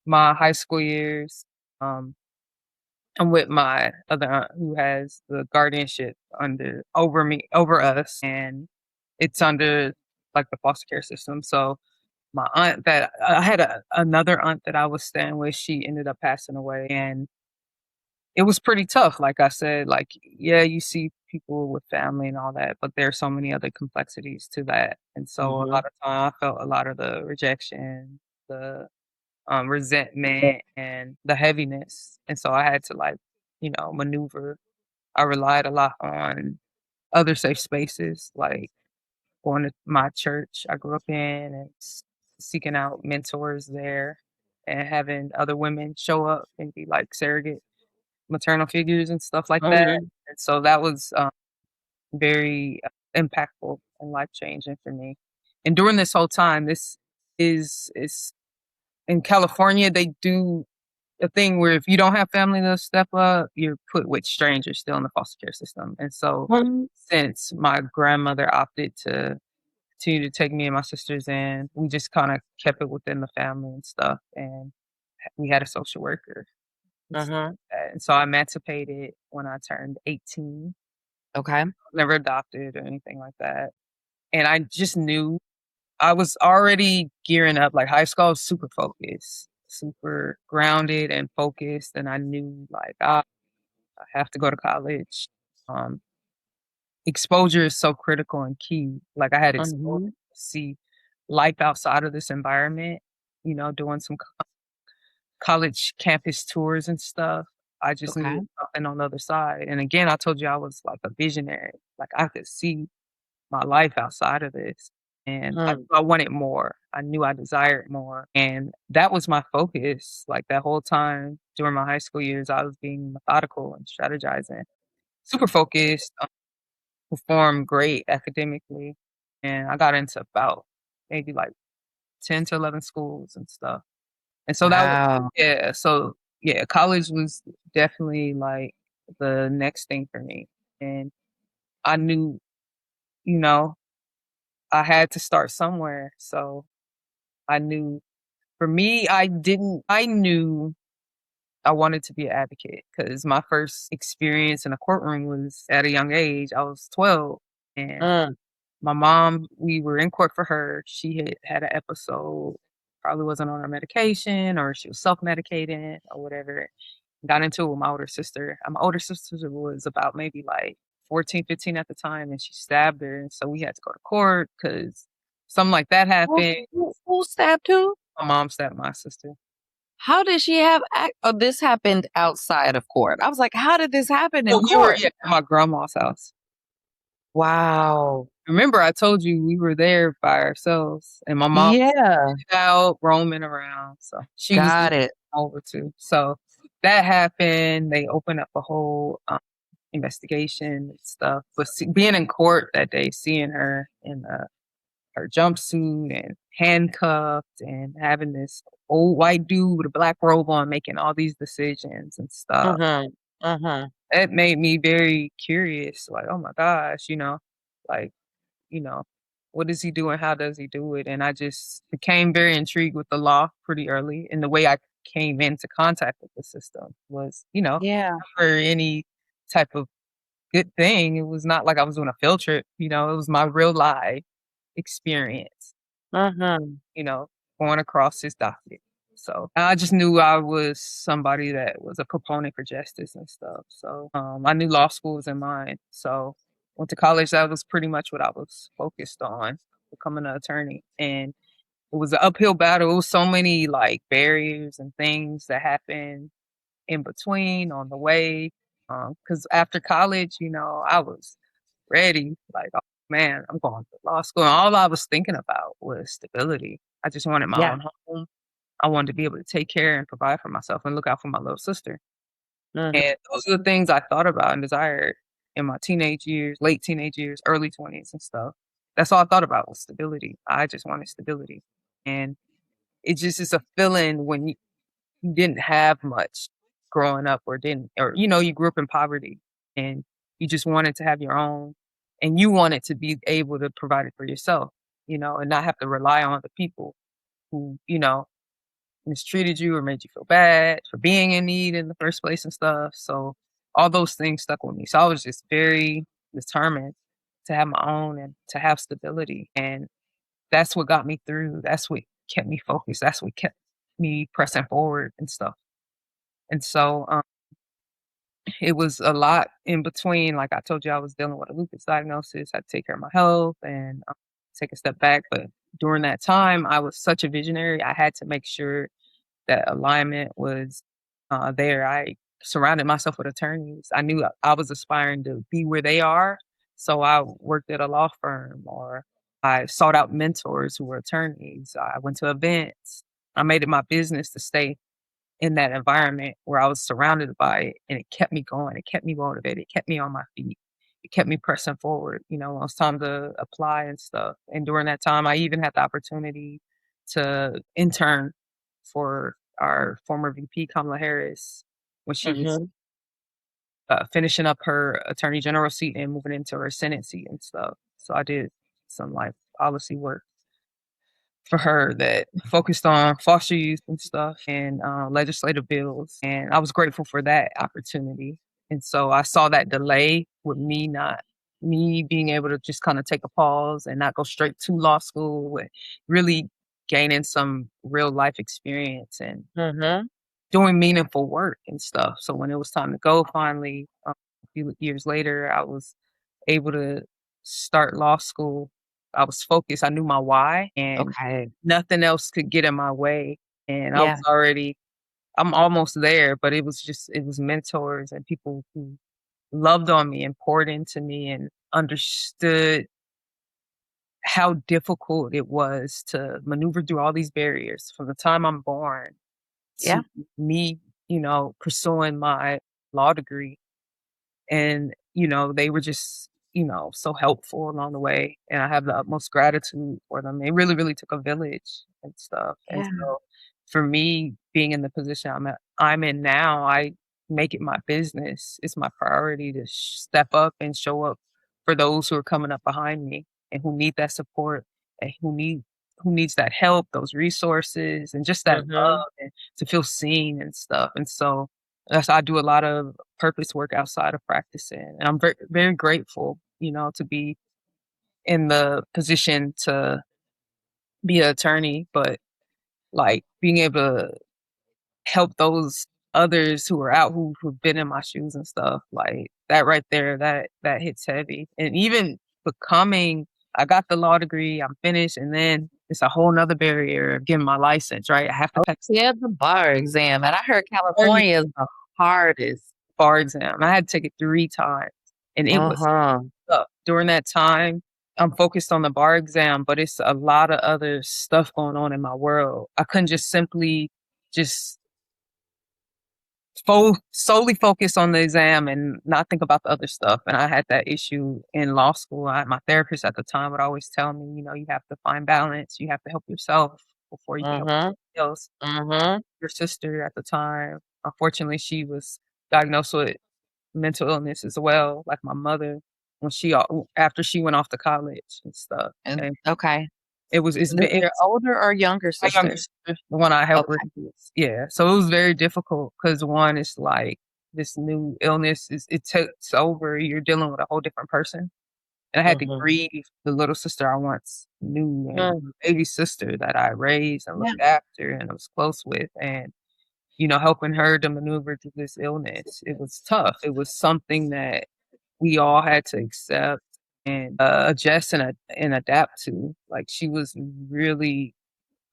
my high school years, um, I'm with my other aunt who has the guardianship over us, and it's under like the foster care system. So my aunt that I had another aunt that I was staying with, she ended up passing away, and it was pretty tough. Like I said, like yeah, you see people with family and all that, but there's so many other complexities to that, and so a lot of time I felt a lot of the rejection, the resentment, and the heaviness, and so I had to like maneuver. I relied a lot on other safe spaces, like going to my church I grew up in and seeking out mentors there and having other women show up and be like surrogate maternal figures and stuff like that. And so that was very impactful and life changing for me. And during this whole time, this is in California, they do a thing where if you don't have family to step up, you're put with strangers still in the foster care system. And so since my grandmother opted to continue to take me and my sisters in, we just kind of kept it within the family and stuff. And we had a social worker. And stuff like that. And so I emancipated when I turned 18. Okay. Never adopted or anything like that. And I just knew I was already gearing up. Like high school, I was super focused, super grounded and focused. And I knew like, I have to go to college. Um, Exposure is so critical and key. Like I had exposure to see life outside of this environment, doing some college campus tours and stuff. I just Okay. knew something on the other side. And again, I told you I was like a visionary. Like I could see my life outside of this. And I wanted more. I knew I desired more. And that was my focus. Like that whole time during my high school years, I was being methodical and strategizing, super focused, performed great academically. And I got into about maybe like 10 to 11 schools and stuff. And so that was, Wow. yeah. So yeah, college was definitely like the next thing for me. And I knew, you know, I had to start somewhere. So I knew for me, I knew I wanted to be an advocate because my first experience in a courtroom was at a young age. I was 12 and my mom, we were in court for her. She had an episode, probably wasn't on her medication or she was self-medicating or whatever. Got into it with my older sister. My older sister was about maybe like 14, 15 at the time, and she stabbed her. And so we had to go to court because something like that happened. Who stabbed who? My mom stabbed my sister. How did she have oh, this happened outside of court. I was like, how did this happen in Well, we were court? at my grandma's house. Wow. Remember, I told you we were there by ourselves, and my mom Yeah. was out roaming around. So she was Got it. over too. So that happened. They opened up a whole investigation and stuff. But being in court that day, seeing her in her jumpsuit and handcuffed and having this old white dude with a black robe on making all these decisions and stuff, it made me very curious. Like, oh my gosh, like, you know, what does he do and how does he do it? And I just became very intrigued with the law pretty early. And the way I came into contact with the system was, Yeah. for any type of good thing. It was not like I was doing a field trip, it was my real life experience, you know, going across his docket. So I just knew I was somebody that was a proponent for justice and stuff. So I knew law school was in mind. So went to college. That was pretty much what I was focused on, becoming an attorney. And it was an uphill battle. It was so many like barriers and things that happened in between on the way. Because after college, I was ready. Like, oh man, I'm going to law school. And all I was thinking about was stability. I just wanted my Yeah. own home. I wanted to be able to take care and provide for myself and look out for my little sister. Mhm. And those are the things I thought about and desired in my teenage years, late teenage years, early 20s and stuff. That's all I thought about was stability. I just wanted stability. And it just is a feeling when you didn't have much growing up or didn't, or, you grew up in poverty and you just wanted to have your own and you wanted to be able to provide it for yourself, and not have to rely on the people who, mistreated you or made you feel bad for being in need in the first place and stuff. So all those things stuck with me. So I was just very determined to have my own and to have stability. And that's what got me through. That's what kept me focused. That's what kept me pressing forward and stuff. And so it was a lot in between. Like I told you, I was dealing with a lupus diagnosis. I had to take care of my health and take a step back. But during that time, I was such a visionary. I had to make sure that alignment was there. I surrounded myself with attorneys. I knew I was aspiring to be where they are. So I worked at a law firm or I sought out mentors who were attorneys. I went to events. I made it my business to stay in that environment where I was surrounded by it and it kept me going. It kept me motivated. It kept me on my feet. It kept me pressing forward, when it was time to apply and stuff. And during that time, I even had the opportunity to intern for our former VP, Kamala Harris, when she was Mhm. finishing up her attorney general seat and moving into her Senate seat and stuff. So I did some like policy work for her that focused on foster youth and stuff and legislative bills. And I was grateful for that opportunity. And so I saw that delay with me being able to just kind of take a pause and not go straight to law school and really gaining some real life experience and Mhm. doing meaningful work and stuff. So when it was time to go finally, a few years later, I was able to start law school. I was focused. I knew my why and Okay. nothing else could get in my way. And Yeah. I'm almost there, but it was mentors and people who loved on me and poured into me and understood how difficult it was to maneuver through all these barriers from the time I'm born Yeah. to me, pursuing my law degree. And, they were just, so helpful along the way. And I have the utmost gratitude for them. It really, really took a village and stuff. And Yeah. so for me, being in the position I'm in now, I make it my business. It's my priority to step up and show up for those who are coming up behind me and who need that support and who needs that help, those resources, and just that Mhm. love and to feel seen and stuff. And so I do a lot of purpose work outside of practicing, and I'm very, very grateful, to be in the position to be an attorney, but like being able to help those others who are out who've been in my shoes and stuff like that right there, that hits heavy. And even becoming, I got the law degree, I'm finished, and then it's a whole nother barrier of getting my license, right? I have to Oh, pass yeah, the bar exam, and I heard the California is the hardest. bar exam. I had to take it 3 times, and it was Uh-huh. during that time, I'm focused on the bar exam, but it's a lot of other stuff going on in my world. I couldn't just simply just solely focus on the exam and not think about the other stuff. And I had that issue in law school. My therapist at the time would always tell me, you have to find balance. You have to help yourself before you can help Mhm. somebody else. Mhm. Your sister at the time, unfortunately, she was diagnosed with mental illness as well, like my mother, when after she went off to college and stuff. And And okay. it's This been is your it's older or younger my younger sister? sister, the one I helped Okay. raise. Yeah. So it was very difficult because one is like this new illness it takes over. You're dealing with a whole different person. And I had to Mhm. grieve the little sister I once knew and Mm. baby sister that I raised and Yeah. looked after and I was close with. And helping her to maneuver through this illness. It was tough. It was something that we all had to accept and adjust and adapt to. Like she was really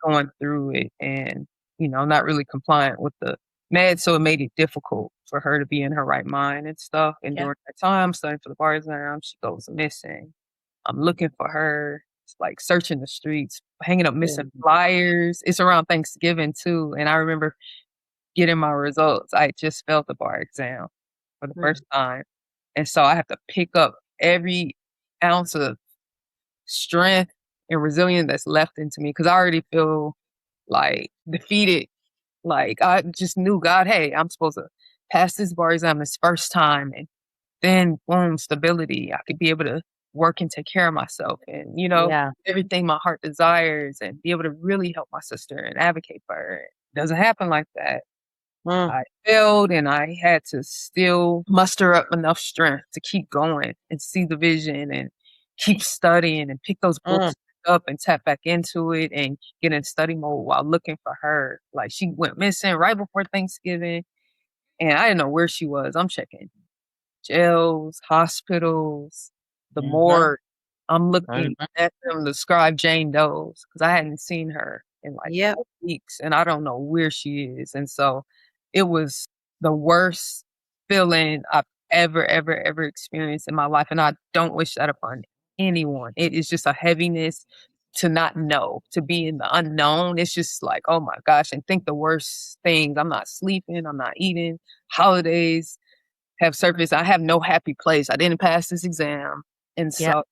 going through it and, not really compliant with the meds. So it made it difficult for her to be in her right mind and stuff. And Yeah. during that time, studying for the bar exam, she goes missing. I'm looking for her. like searching the streets, hanging up missing flyers. It's around Thanksgiving too. And I remember getting my results. I just failed the bar exam for the first time. And so I have to pick up every ounce of strength and resilience that's left into me because I already feel like defeated. Like I just knew God, hey, I'm supposed to pass this bar exam this first time and then boom, stability. I could be able to work and take care of myself and, Yeah. everything my heart desires and be able to really help my sister and advocate for her. It doesn't happen like that. Mm. I failed and I had to still muster up enough strength to keep going and see the vision and keep studying and pick those books up and tap back into it and get in study mode while looking for her. Like she went missing right before Thanksgiving and I didn't know where she was. I'm checking jails, hospitals, the morgue. I'm looking at them to describe Jane Doe's because I hadn't seen her in like Yep. weeks and I don't know where she is. And so it was the worst feeling I've ever experienced in my life. And I don't wish that upon anyone. It is just a heaviness to not know, to be in the unknown. It's just like, oh my gosh, and think the worst things. I'm not sleeping, I'm not eating, holidays have surfaced. I have no happy place. I didn't pass this exam. And so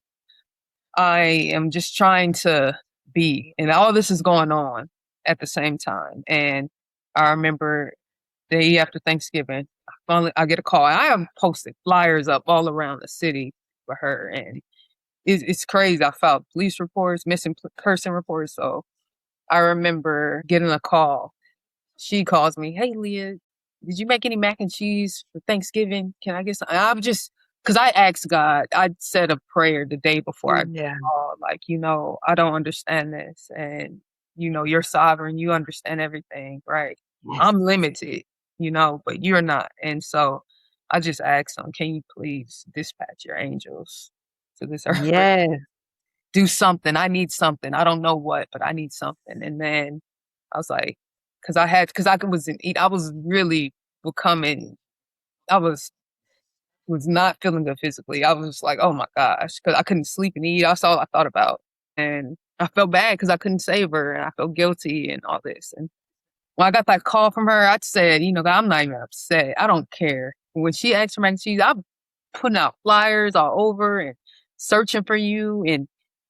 I am just trying to be, and all this is going on at the same time. And I remember the day after Thanksgiving, I get a call. I have posted flyers up all around the city for her. And it's crazy. I filed police reports, missing person reports. So I remember getting a call. She calls me, hey, Leah, did you make any mac and cheese for Thanksgiving? Can I get some? I'm just, because I asked God, I said a prayer the day before I called, like, I don't understand this. And, you're sovereign. You understand everything, right? I'm limited, but you're not. And so I just asked him, can you please dispatch your angels to this earth? Yes. Do something. I need something. I don't know what, but I need something. And then I was like, I was really becoming, I was not feeling good physically. I was like, oh my gosh, because I couldn't sleep and eat. That's all I thought about. And I felt bad because I couldn't save her and I felt guilty and all this. And when I got that call from her, I said, God, I'm not even upset. I don't care. When she asked for mac and cheese, I'm putting out flyers all over and searching for you in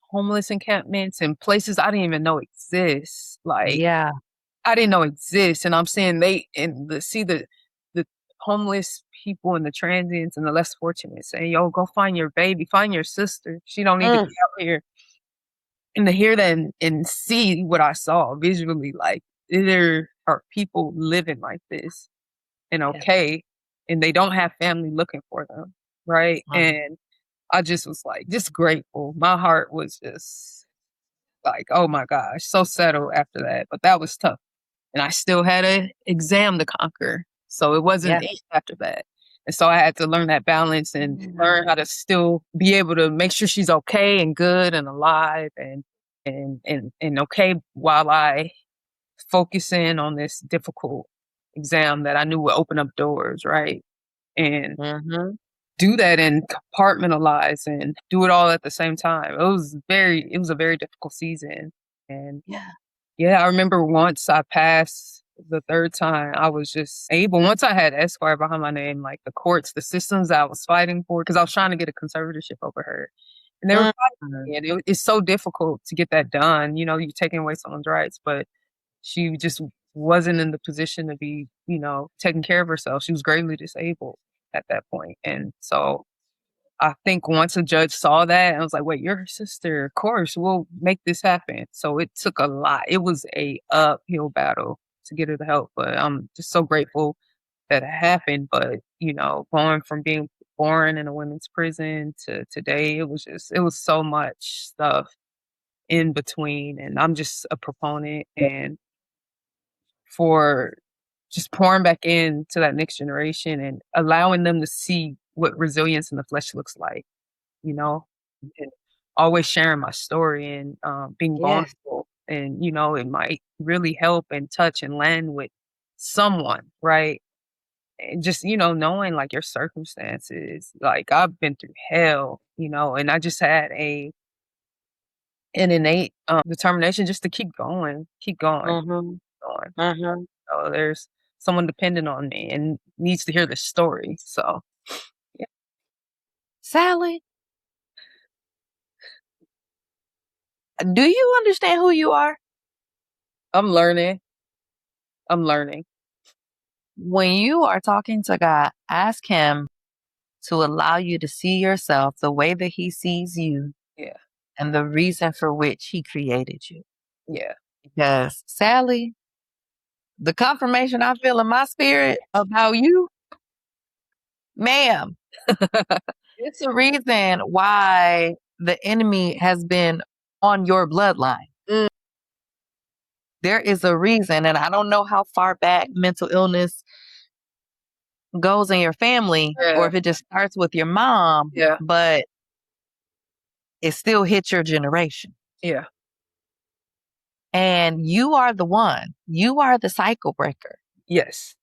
homeless encampments and places I didn't even know exist. Like, Yeah. I didn't know exist. And I'm saying the homeless people and the transients and the less fortunate saying, yo, go find your baby, find your sister. She don't need to be out here. And to hear that and see what I saw visually, like there are people living like this and okay. And they don't have family looking for them. Right. And I just was like, just grateful. My heart was just like, oh my gosh, so settled after that. But that was tough. And I still had an exam to conquer. So it wasn't easy after that. And so I had to learn that balance and learn how to still be able to make sure she's okay and good and alive and okay while I focus in on this difficult exam that I knew would open up doors, right? And do that and compartmentalize and do it all at the same time. It was a very difficult season. And yeah, I remember once I passed the third time, I was just able, once I had Esquire behind my name, like the courts, the systems I was fighting for, because I was trying to get a conservatorship over her. And they were fighting me, and it's so difficult to get that done. You're taking away someone's rights, but she just wasn't in the position to be, taking care of herself. She was gravely disabled at that point. And so I think once a judge saw that, I was like, wait, you're her sister. Of course, we'll make this happen. So it took a lot. It was a uphill battle to get her the help. But I'm just so grateful that it happened. But, going from being born in a women's prison to today, it was so much stuff in between. And I'm just a proponent and for just pouring back into that next generation and allowing them to see what resilience in the flesh looks like, and always sharing my story and being vulnerable. And, it might really help and touch and land with someone, right? And just, knowing like your circumstances, like I've been through hell, and I just had an innate determination just to keep going, Mm-hmm. going. Mm-hmm. So there's someone dependent on me and needs to hear this story. So yeah, Sally, do you understand who you are? I'm learning. I'm learning. When you are talking to God, ask Him to allow you to see yourself the way that He sees you Yeah, and the reason for which He created you. yeah, Because, Sally, the confirmation I feel in my spirit about you, ma'am, it's the reason why the enemy has been on your bloodline. Mm. There is a reason, and I don't know how far back mental illness goes in your family or Yeah, if it just starts with your mom, yeah, but it still hits your generation. yeah. And you are the one. You are the cycle breaker. Yes.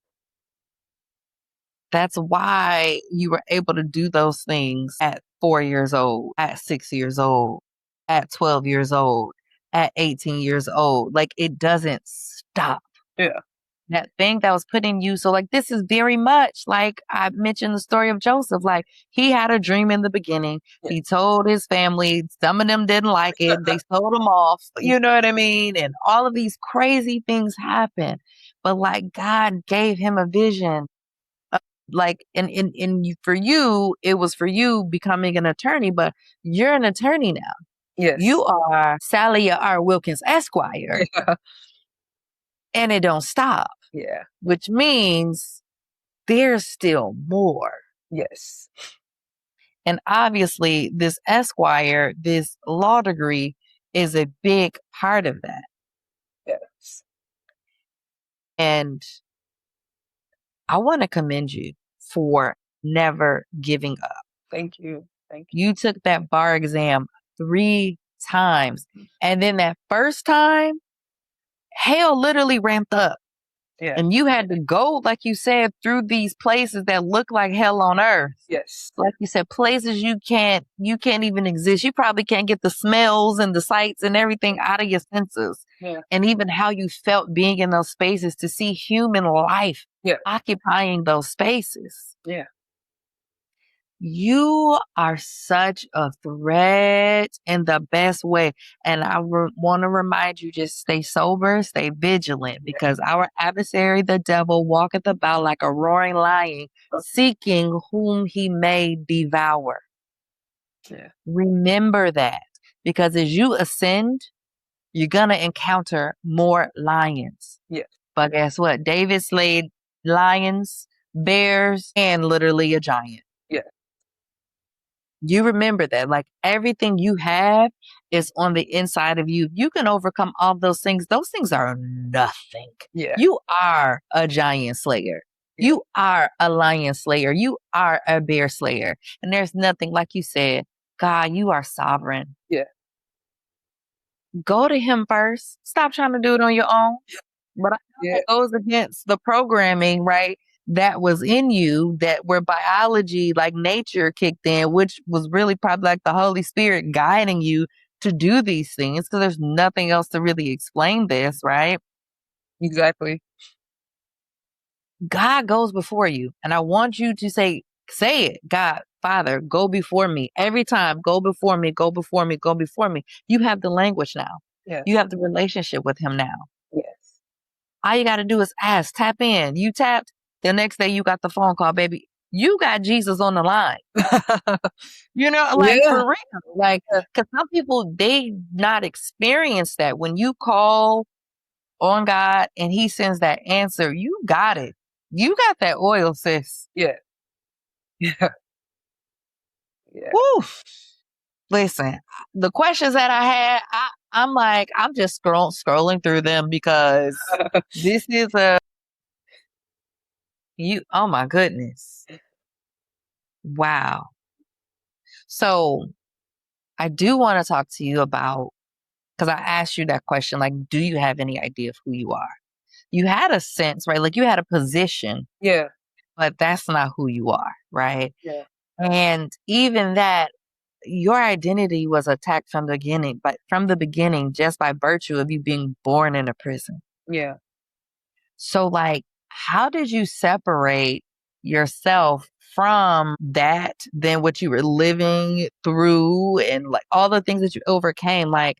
That's why you were able to do those things at 4 years old, at 6 years old, at 12 years old, at 18 years old. Like it doesn't stop. Yeah. That thing that was put in you. So like this is very much like I mentioned the story of Joseph. Like he had a dream in the beginning. Yeah. He told his family, some of them didn't like it. They sold him off. You know what I mean? And all of these crazy things happen. But like God gave him a vision. Like for you, it was for you becoming an attorney, but you're an attorney now. Yes. You are Sallia Wilkins Esquire, Yeah. and it don't stop. Yeah. Which means there's still more. Yes. And obviously, this Esquire, this law degree is a big part of that. Yes. And I want to commend you for never giving up. Thank you. Thank you. You took that bar exam 3 times. And then that first time, hell literally ramped up. Yeah. And you had to go, like you said, through these places that look like hell on earth. Yes. Like you said, places you can't even exist. You probably can't get the smells and the sights and everything out of your senses. Yeah. And even how you felt being in those spaces to see human life occupying those spaces. Yeah. You are such a threat in the best way. And I want to remind you, just stay sober, stay vigilant, because our adversary, the devil, walketh about like a roaring lion, seeking whom he may devour. Yeah. Remember that, because as you ascend, you're going to encounter more lions. Yeah. But guess what? David slayed lions, bears, and literally a giant. Yeah. You remember that, like everything you have is on the inside of you. You can overcome all those things. Those things are nothing. Yeah. You are a giant slayer. Yeah. You are a lion slayer. You are a bear slayer. And there's nothing, like you said, God, you are sovereign. Yeah. Go to him first. Stop trying to do it on your own. But I know that goes against the programming, right? That was in you, that where biology, like nature kicked in, which was really probably like the Holy Spirit guiding you to do these things, because there's nothing else to really explain this, right? Exactly. God goes before you. And I want you to say it. God, Father, go before me. Every time, go before me, go before me, go before me. You have the language now. Yeah. You have the relationship with him now. Yes. All you got to do is ask, tap in. You tapped. The next day you got the phone call, baby. You got Jesus on the line. You know, like for real. Like, because some people, they not experience that. When you call on God and he sends that answer, you got it. You got that oil, sis. Yeah. Yeah. Yeah. Woo. Listen, the questions that I had, I'm like, I'm just scrolling through them because this is oh my goodness. Wow. So I do want to talk to you about, because I asked you that question, like, do you have any idea of who you are? You had a sense, right? Like you had a position. Yeah. But that's not who you are, right? Yeah. And even that, your identity was attacked from the beginning, but from the beginning, just by virtue of you being born in a prison. Yeah. So, like, how did you separate yourself from that, then what you were living through and like all the things that you overcame? Like,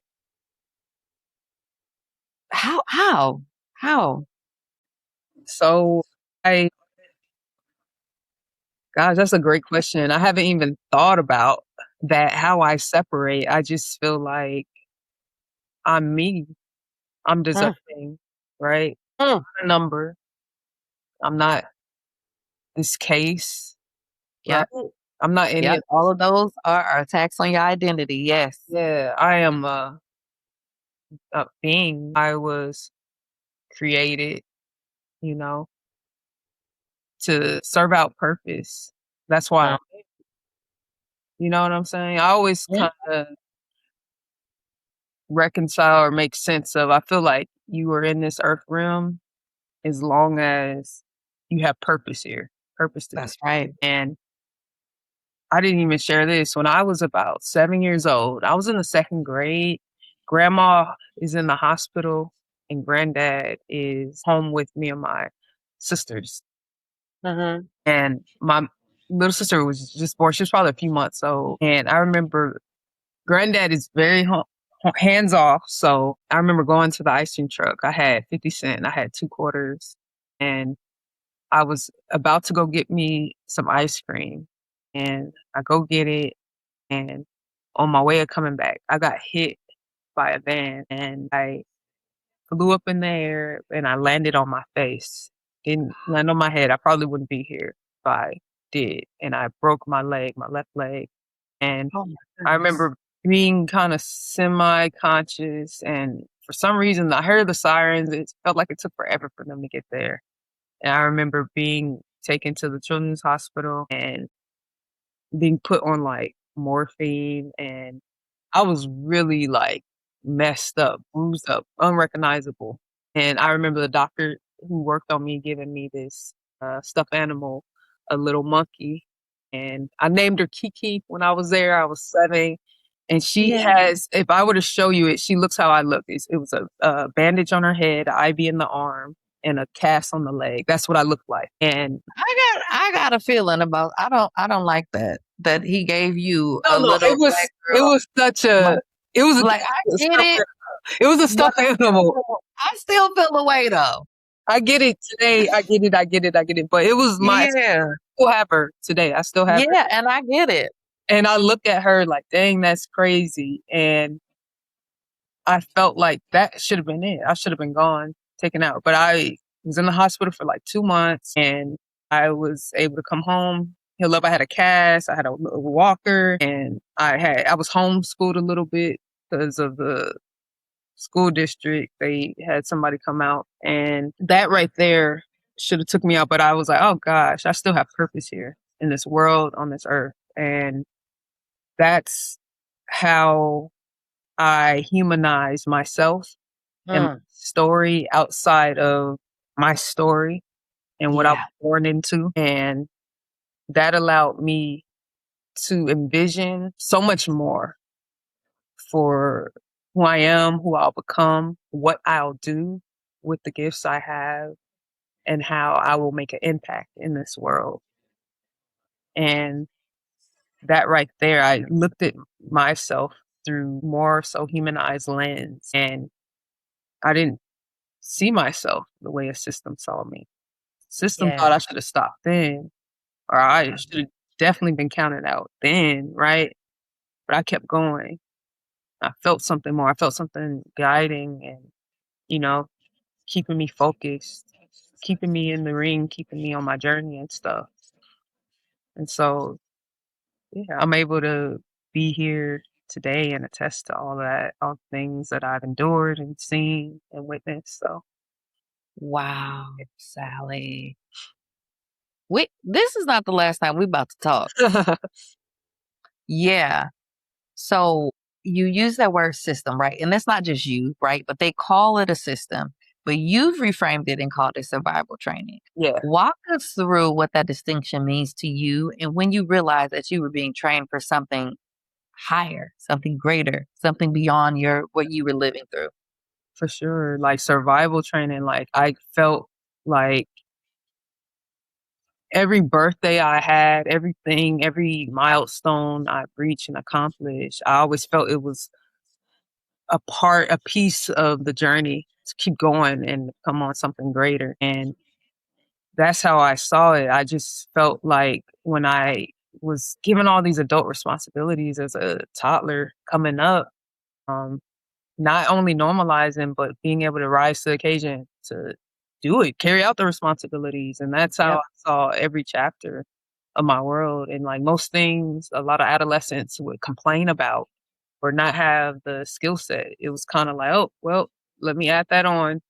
how? So I, gosh, that's a great question. I haven't even thought about that, how I separate. I just feel like I'm me. I'm Mm, deserving, right? mm. A number. I'm not this case, right? Yep. I'm not any Yep. of All of those are attacks on your identity. Yes. yeah, I am a being. I was created, you know, to serve out purpose. That's why Mm, you know what I'm saying? I always mm. kind of reconcile or make sense of I feel like you are in this earth realm as long as you have purpose here, purpose to do. That's right. And I didn't even share this. When I was about 7 years old, I was in the second grade. Grandma is in the hospital, and granddad is home with me and my sisters. Mm-hmm. And my little sister was just born. She was probably a few months old. And I remember granddad is very hands off. So I remember going to the ice cream truck. I had 50 cents, I had 2 quarters, and I was about to go get me some ice cream. And I go get it. And on my way of coming back, I got hit by a van and I flew up in the air and I landed on my face. Didn't land on my head. I probably wouldn't be here if I did. And I broke my leg, my left leg. And Oh my I goodness. remember being kind of semi conscious. And for some reason, I heard the sirens. It felt like it took forever for them to get there. And I remember being taken to the children's hospital and being put on like morphine, and I was really like messed up, bruised up, unrecognizable. And I remember the doctor who worked on me giving me this stuffed animal, a little monkey, and I named her Kiki when I was there. I was 7, and she Yeah. has. If I were to show you it, she looks how I look. It was a bandage on her head, an IV in the arm, and a cast on the leg. That's what I look like. And I got a feeling about I don't like that he gave you no, a no, little black it girl. was such a But it was a like I get stuffed it, it was a but stuffed animal. I still feel the way though. I get it today. I get it. I get it. I get it. But it was my I Yeah. still have her today. I still have her. Yeah, and I get it. And I look at her like, dang, that's crazy. And I felt like that should have been it. I should have been gone, taken out. But I was in the hospital for like 2 months and I was able to come home. Heal up. I had a cast, I had a little walker, and I was homeschooled a little bit because of the school district. They had somebody come out, and that right there should have took me out. But I was like, oh gosh, I still have purpose here in this world, on this earth. And that's how I humanize myself and my Mm, story outside of my story and what I was yeah. born into. And that allowed me to envision so much more for who I am, who I'll become, what I'll do with the gifts I have, and how I will make an impact in this world. And that right there, I looked at myself through more so humanized lens, and I didn't see myself the way a system saw me. System Yeah. thought I should have stopped then, or I should have definitely been counted out then, right? But I kept going. I felt something more. I felt something guiding and, you know, keeping me focused, keeping me in the ring, keeping me on my journey and stuff. And so, yeah, I'm able to be here today and attest to all that, all the things that I've endured and seen and witnessed. So, Wow, Sally. This is not the last time we're about to talk. Yeah. So you use that word system, right? And that's not just you, right? But they call it a system, but you've reframed it and called it survival training. yeah. Walk us through what that distinction means to you and when you realized that you were being trained for something higher, something greater, something beyond what you were living through. For sure. Like survival training, like I felt like every birthday I had, everything, every milestone I reached and accomplished, I always felt it was a piece of the journey to keep going and come on something greater. And that's how I saw it. I just felt like when I was given all these adult responsibilities as a toddler coming up, um, not only normalizing, but being able to rise to the occasion to do it, carry out the responsibilities. And that's how Yep. I saw every chapter of my world. And like most things, a lot of adolescents would complain about or not have the skill set. It was kind of like, oh, well, let me add that on,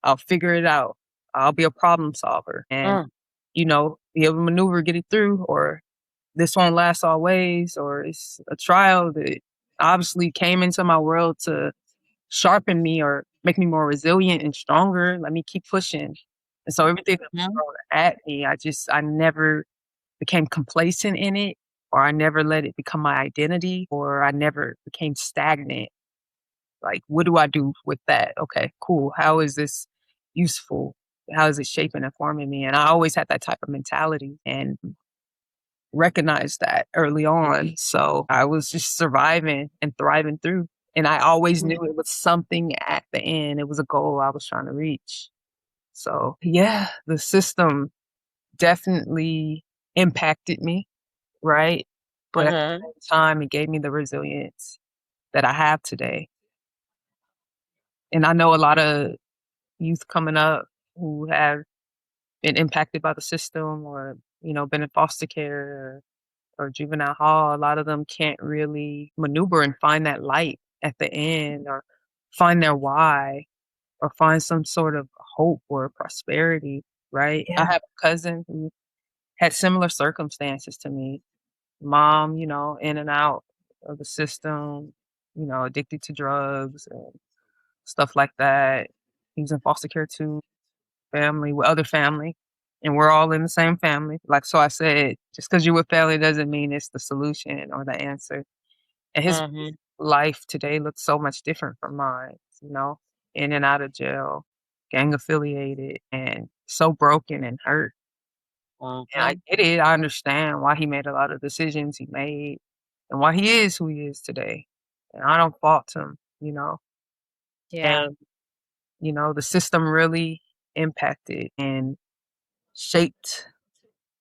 I'll figure it out. I'll be a problem solver and, Mm. Be able to maneuver, get it through, or this won't last always, or it's a trial that obviously came into my world to sharpen me or make me more resilient and stronger. Let me keep pushing. And so everything that was Mhm. thrown at me, I never became complacent in it, or I never let it become my identity, or I never became stagnant. Like, what do I do with that? Okay, cool. How is this useful? How is it shaping and forming me? And I always had that type of mentality and recognized that early on. So I was just surviving and thriving through. And I always knew it was something at the end. It was a goal I was trying to reach. So yeah, the system definitely impacted me, right? But at the Mhm. same time, it gave me the resilience that I have today. And I know a lot of youth coming up who have been impacted by the system or, been in foster care or juvenile hall. A lot of them can't really maneuver and find that light at the end or find their why or find some sort of hope or prosperity, right? I Yeah. have a cousin who had similar circumstances to me. Mom, in and out of the system, addicted to drugs and stuff like that. He was in foster care too, family with other family. And we're all in the same family. Like so I said, just because you're with family doesn't mean it's the solution or the answer. And his Mhm. life today looks so much different from mine, in and out of jail, gang affiliated, and so broken and hurt. And I Mhm. get it. I understand why he made a lot of decisions he made and why he is who he is today. And I don't fault him. Yeah. And, the system really impacted and shaped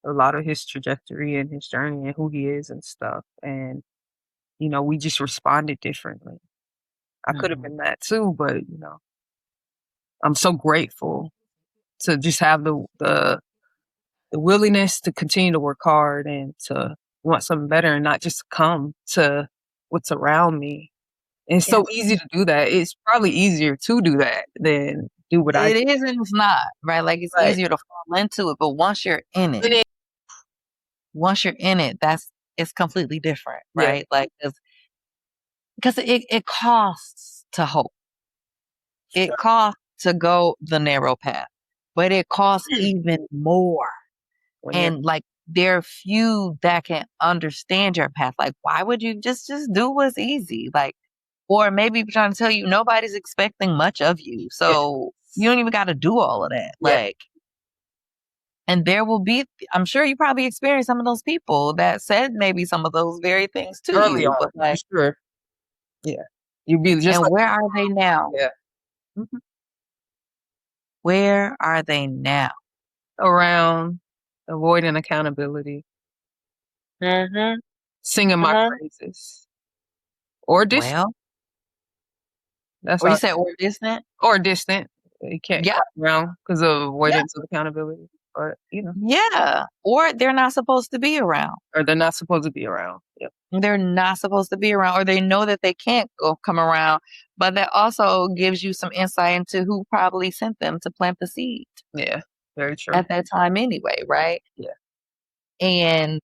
a lot of his trajectory and his journey and who he is and stuff. And, we just responded differently. I could have Mhm. been that too, but, I'm so grateful to just have the willingness to continue to work hard and to want something better and not just come to what's around me. And it's Yeah. so easy to do that. It's probably easier to do that than do what I do. It is and it's not, right? Like it's But easier to fall into it, but when it once you're in it, it's completely different, yeah, right? Like, because it costs to hope. It sure. costs to go the narrow path, but it costs even more. When you're And like there are few that can understand your path. Like, why would you just do what's easy? Like, or maybe trying to tell you nobody's expecting much of you. yeah, So you don't even got to do all of that. yeah, Like, and there will be, I'm sure you probably experienced some of those people that said maybe some of those very things to early you, on, but for like, sure. Yeah. You'd be just and like where are they now? yeah. Mhm. Where are they now? Around avoiding accountability, Mhm. singing my Mhm. praises, or distant. Well, That's or you all. said or distant? Or distant. You can't Yeah. come around because of Yeah. avoidance of accountability, but, Yeah. Or they're not supposed to be around. or they're not supposed to be around. Yep. They're not supposed to be around, or they know that they can't come around. But that also gives you some insight into who probably sent them to plant the seed Yeah. Very true. at that time anyway, right? Yeah. And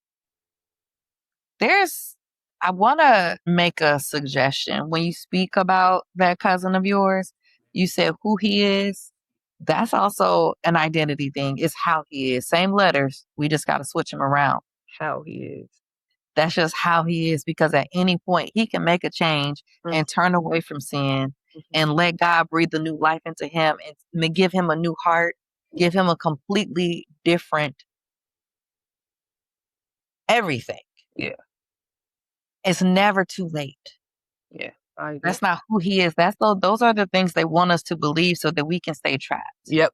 there's, I want to make a suggestion. When you speak about that cousin of yours, you said who he is. That's also an identity thing. It's how he is. Same letters. We just got to switch them around. How he is. That's just how he is, because at any point he can make a change Mm. and turn away from sin Mhm. and let God breathe a new life into him and give him a new heart, give him a completely different everything. Yeah. It's never too late. Yeah. I agree. That's not who he is. Those are the things they want us to believe so that we can stay trapped. Yep.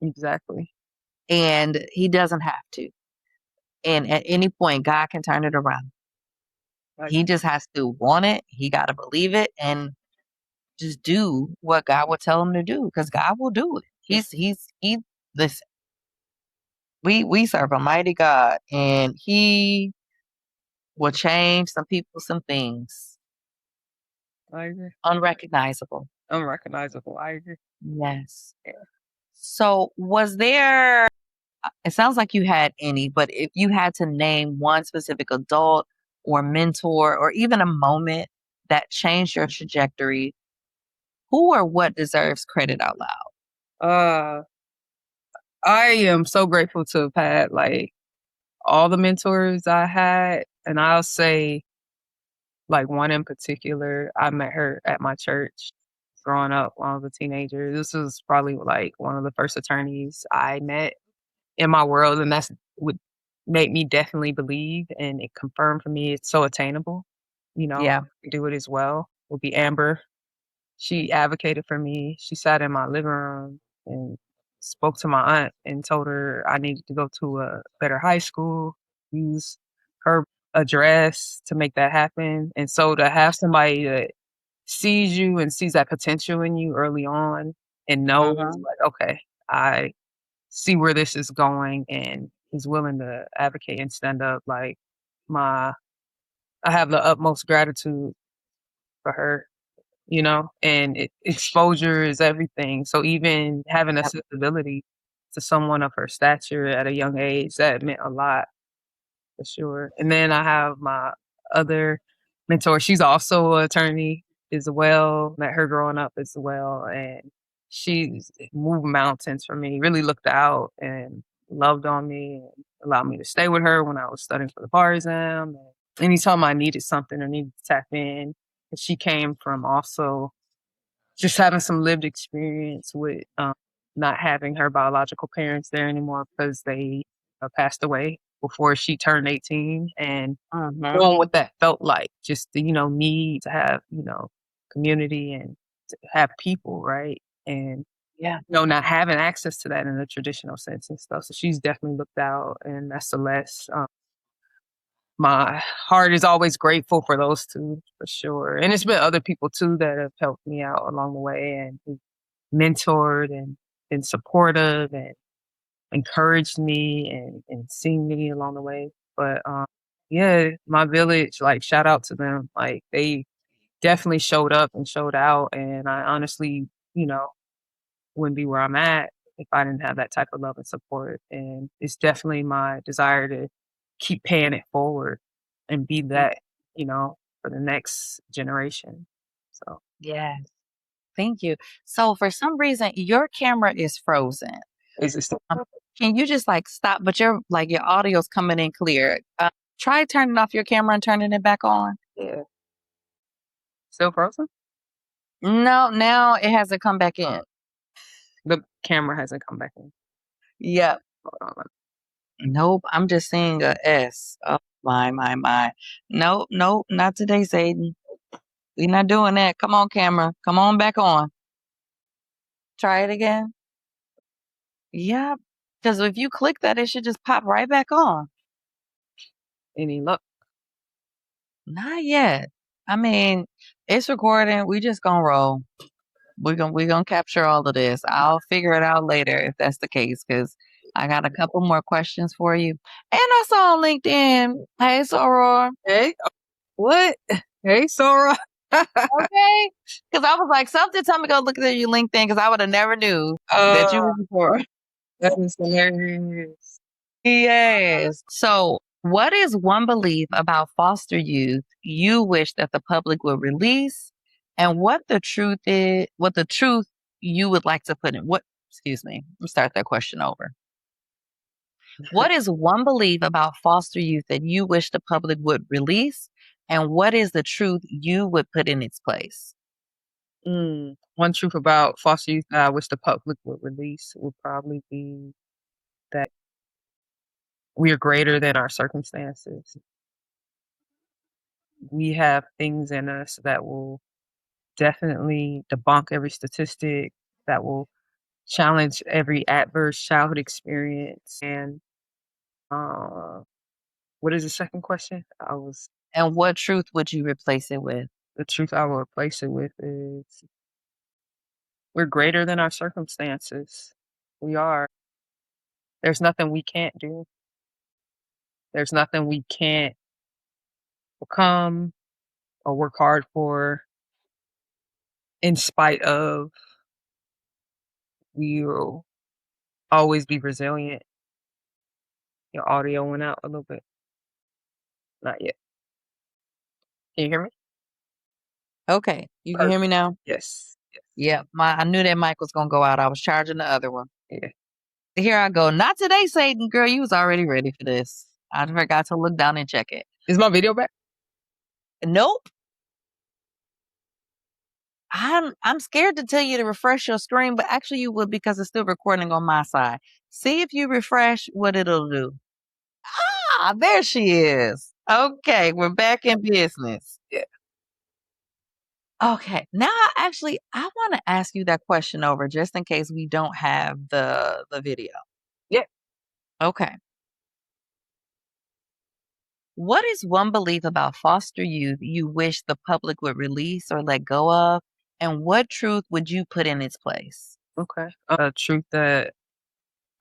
Exactly. And he doesn't have to. And at any point, God can turn it around. Like, He just has to want it. He got to believe it and just do what God will tell him to do, because God will do it. Listen, we serve a mighty God, and he will change some people, some things. I agree. Unrecognizable. Unrecognizable. I agree. Yes. Yeah. So was there, it sounds like you had any, but if you had to name one specific adult or mentor or even a moment that changed your trajectory, who or what deserves credit out loud? I am so grateful to have had like all the mentors I had, and I'll say like one in particular. I met her at my church growing up when I was a teenager. This was probably like one of the first attorneys I met in my world, and that's what made me definitely believe, and it confirmed for me it's so attainable. Yeah. I can do it as well. Would be Amber. She advocated for me. She sat in my living room and spoke to my aunt and told her I needed to go to a better high school, use her address to make that happen. And so to have somebody that sees you and sees that potential in you early on and knows like, okay, I see where this is going and is willing to advocate and stand up, like my I have the utmost gratitude for her, and exposure is everything. So even having Yep. accessibility to someone of her stature at a young age, that meant a lot for sure. And then I have my other mentor. She's also an attorney as well. Met her growing up as well. And she's moved mountains for me, really looked out and loved on me and allowed me to stay with her when I was studying for the bar exam. And anytime I needed something or needed to tap in, and she came from also just having some lived experience with not having her biological parents there anymore because they passed away before she turned 18, and knowing what that felt like, just the, need to have, community and to have people, right? And, Yeah. not having access to that in a traditional sense and stuff. So she's definitely looked out, and that's Celeste. My heart is always grateful for those two for sure. And it's been other people too that have helped me out along the way and who mentored and been supportive and encouraged me and seen me along the way. But yeah, my village, like shout out to them. Like they definitely showed up and showed out. And I honestly, wouldn't be where I'm at if I didn't have that type of love and support. And it's definitely my desire to keep paying it forward and be that, for the next generation. So Yes. Thank you. So for some reason, your camera is frozen. is it still Can you just like stop? But your audio's coming in clear. Try turning off your camera and turning it back on. yeah. Still frozen? No, now it hasn't come back in. The camera hasn't come back in. Yep. Hold on. Nope. I'm just seeing a S. Oh my. Nope, not today, Satan. We're not doing that. Come on, camera. Come on back on. Try it again. Yep. Because if you click that, it should just pop right back on. Any luck? Not yet. I mean, it's recording. We just gonna roll. We gonna capture all of this. I'll figure it out later if that's the case, because I got a couple more questions for you. And I saw on LinkedIn. Hey, Soror. Hey, what? Hey, Sora. Okay. Because I was like, something told me go look at your LinkedIn, because I would have never knew that you was before. That is hilarious. Yes. So, what is one belief about foster youth you wish that the public would release, and what the truth you would like to put in? Excuse me. Let me start that question over. What is one belief about foster youth that you wish the public would release? And what is the truth you would put in its place? One truth about foster youth that I wish the public would release would probably be that we are greater than our circumstances. We have things in us that will definitely debunk every statistic, that will challenge every adverse childhood experience. And what is the second question? And what truth would you replace it with? The truth I will replace it with is we're greater than our circumstances. We are. There's nothing we can't do. There's nothing we can't become or work hard for in spite of. We will always be resilient. Your audio went out a little bit. Not yet. Can you hear me? Okay. You can hear me now? Yes. Yes. Yeah. I knew that mic was going to go out. I was charging the other one. Yeah. Here I go. Not today, Satan. Girl, you was already ready for this. I forgot to look down and check it. Is my video back? Nope. I'm scared to tell you to refresh your screen, but actually you would because it's still recording on my side. See if you refresh what it'll do. Ah, there she is. Okay, we're back in business. Yeah. Okay, now I want to ask you that question over just in case we don't have the video. Yeah. Okay. What is one belief about foster youth you wish the public would release or let go of? And what truth would you put in its place? Okay. A truth that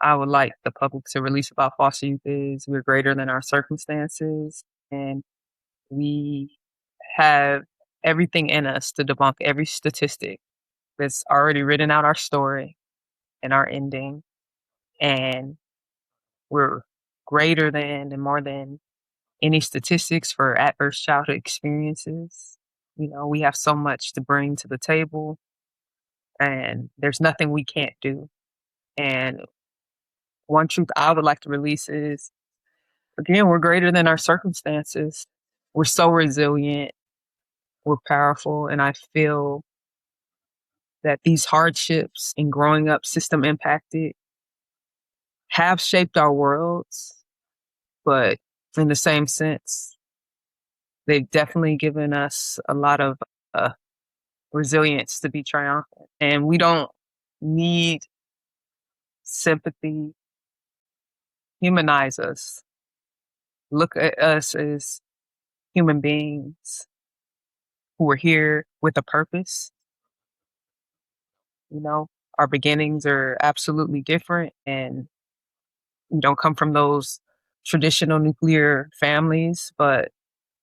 I would like the public to release about foster youth is we're greater than our circumstances, and we have everything in us to debunk every statistic that's already written out our story and our ending. And we're greater than and more than any statistics for adverse childhood experiences. We have so much to bring to the table, and there's nothing we can't do. And one truth I would like to release is, again, we're greater than our circumstances. We're so resilient. We're powerful. And I feel that these hardships in growing up system impacted have shaped our worlds, but in the same sense, they've definitely given us a lot of resilience to be triumphant. And we don't need sympathy. Humanize us. Look at us as human beings who are here with a purpose. Our beginnings are absolutely different, and we don't come from those traditional nuclear families, but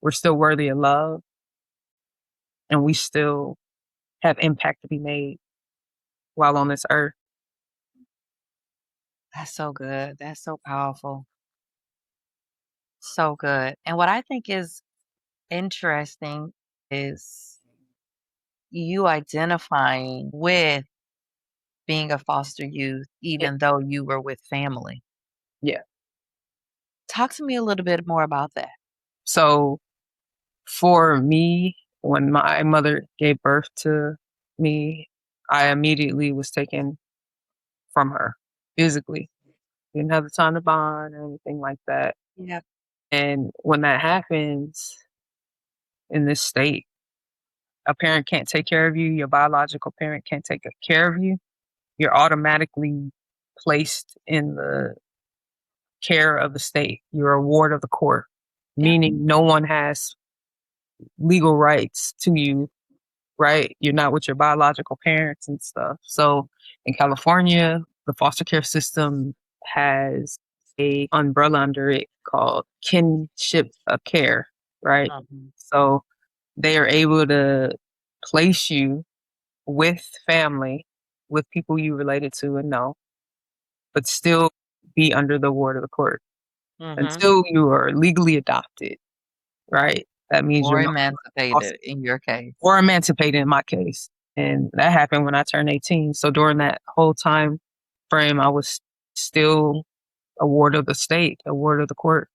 we're still worthy of love, and we still have impact to be made while on this earth. That's so good. That's so powerful. So good. And what I think is interesting is you identifying with being a foster youth, even though you were with family. Yeah. Talk to me a little bit more about that. So for me, when my mother gave birth to me, I immediately was taken from her physically. Didn't have the time to bond or anything like that. Yeah. And when that happens in this state, a parent can't take care of you, your biological parent can't take care of you, you're automatically placed in the care of the state. You're a ward of the court, meaning no one has legal rights to you, right? You're not with your biological parents and stuff. So in California, the foster care system has a umbrella under it called kinship of care, right? So they are able to place you with family, with people you related to and know, but still be under the ward of the court until you are legally adopted, right? That means Or you're emancipated in your case. Or emancipated in my case. And that happened when I turned 18. So during that whole time frame, I was still a ward of the state, a ward of the court.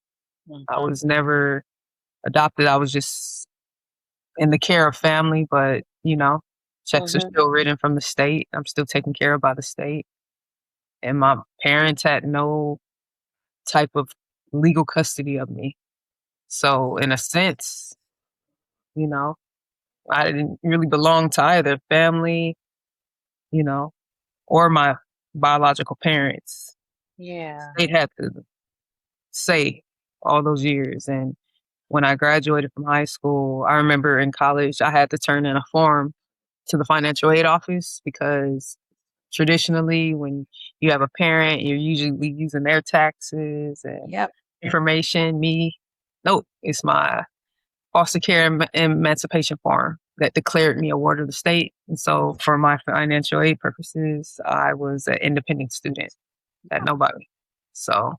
I was never adopted. I was just in the care of family, but checks are still written from the state. I'm still taken care of by the state. And my parents had no type of legal custody of me. So in a sense, I didn't really belong to either family, or my biological parents. Yeah. They had to say all those years. And when I graduated from high school, I remember in college, I had to turn in a form to the financial aid office because traditionally, when you have a parent, you're usually using their taxes and Yep. information. Nope, it's my foster care emancipation form that declared me a ward of the state. And so for my financial aid purposes, I was an independent student at nobody. So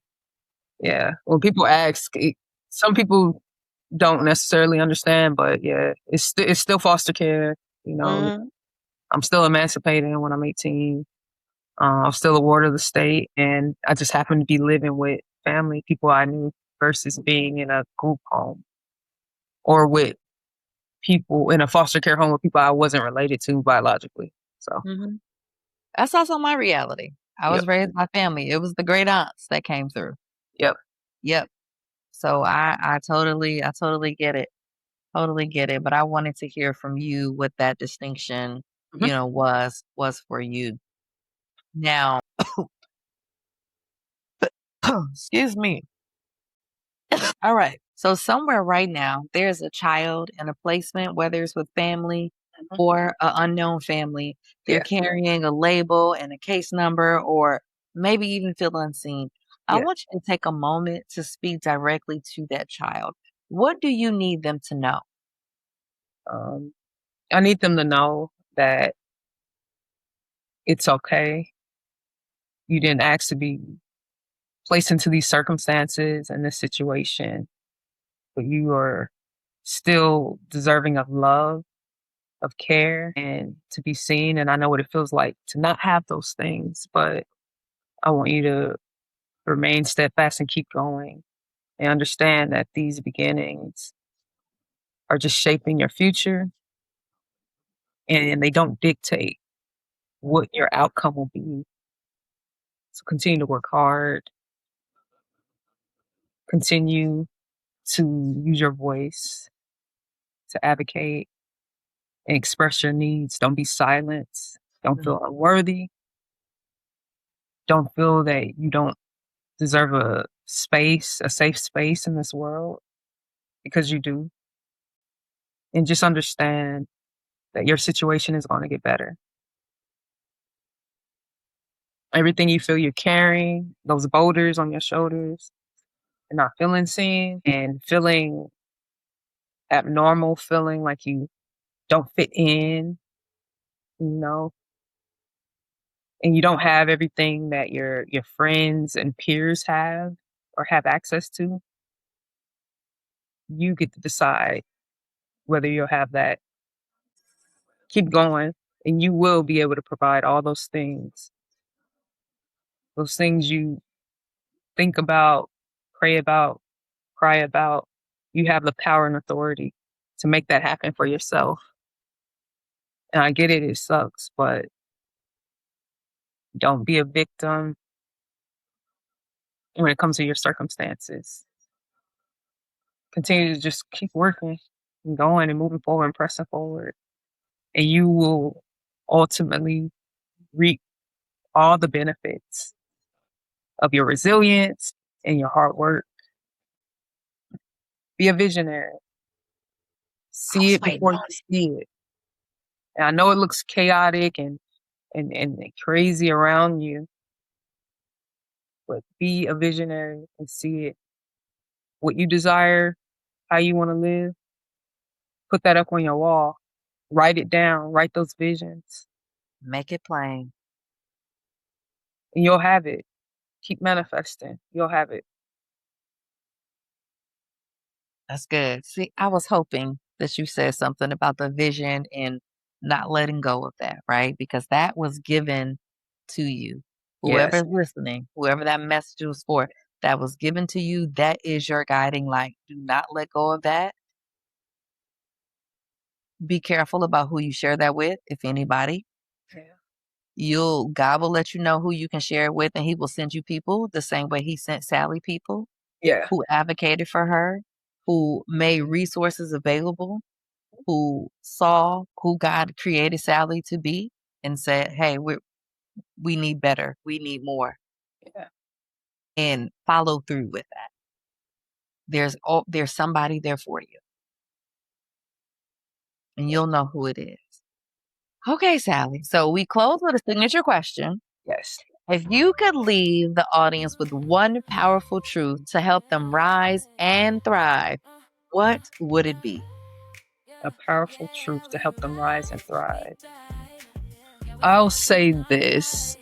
yeah, when people ask, some people don't necessarily understand, but yeah, it's still foster care. I'm still emancipated when I'm 18. I'm still a ward of the state, and I just happen to be living with family, people I knew, versus being in a group home or with people in a foster care home with people I wasn't related to biologically. So, That's also my reality. I was yep, raised by family. It was the great aunts that came through. yep. Yep. So I totally get it. Totally get it. But I wanted to hear from you what that distinction, Mhm. was for you. Now, excuse me. All right. So somewhere right now, there's a child in a placement, whether it's with family Mhm. or an unknown family. They're Yeah, carrying a label and a case number, or maybe even feel unseen. I yeah. want you to take a moment to speak directly to that child. What do you need them to know? Um, I need them to know that it's okay. You didn't ask to be placed into these circumstances and this situation, but you are still deserving of love, of care, and to be seen. And I know what it feels like to not have those things, but I want you to remain steadfast and keep going and understand that these beginnings are just shaping your future and they don't dictate what your outcome will be. So continue to work hard, continue to use your voice to advocate and express your needs. Don't be silent. Don't feel unworthy. Don't feel that you don't deserve a space, a safe space in this world, because you do. And just understand that your situation is going to get better. Everything you feel you're carrying, those boulders on your shoulders, and not feeling seen and feeling abnormal, feeling like you don't fit in, you know, and you don't have everything that your friends and peers have or have access to. You get to decide whether you'll have that. Keep going, and you will be able to provide all those things you think about, pray about, cry about. You have the power and authority to make that happen for yourself. And I get it, it sucks, but don't be a victim when it comes to your circumstances. Continue to just keep working and going and moving forward and pressing forward. And you will ultimately reap all the benefits of your resilience and your hard work. Be a visionary. I See was it waiting before on you see it. And I know it looks chaotic and crazy around you, but be a visionary and see it. What you desire, how you want to live, put that up on your wall. Write it down. Write those visions, Make it plain. and you'll have it. Keep manifesting. You'll have it. That's good. See, I was hoping that you said something about the vision and not letting go of that, right? Because that was given to you. Yes. Whoever's listening, whoever that message was for, that was given to you, that is your guiding light. Do not let go of that. Be careful about who you share that with, if anybody. Yeah. God will let you know who you can share it with, and he will send you people the same way he sent Sally people Yeah. who advocated for her, who made resources available, who saw who God created Sally to be and said, hey, we need better. We need more. Yeah. And follow through with that. There's somebody there for you. And you'll know who it is. Okay, Sally. So we close with a signature question. Yes. If you could leave the audience with one powerful truth to help them rise and thrive, what would it be? A powerful truth to help them rise and thrive. I'll say this.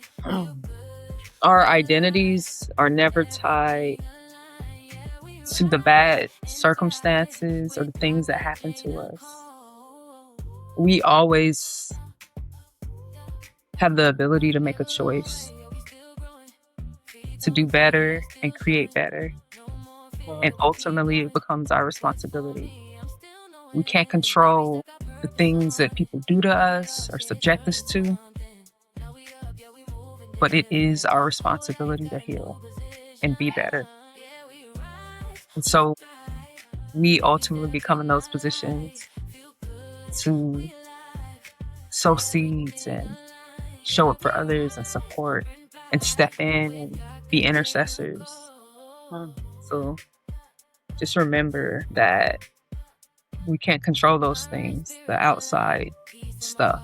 Our identities are never tied to the bad circumstances or the things that happen to us. We always have the ability to make a choice to do better and create better. And ultimately, it becomes our responsibility. We can't control the things that people do to us or subject us to, but it is our responsibility to heal and be better. And so we ultimately become in those positions to sow seeds and show up for others and support and step in and be intercessors. So just remember that we can't control those things, the outside stuff,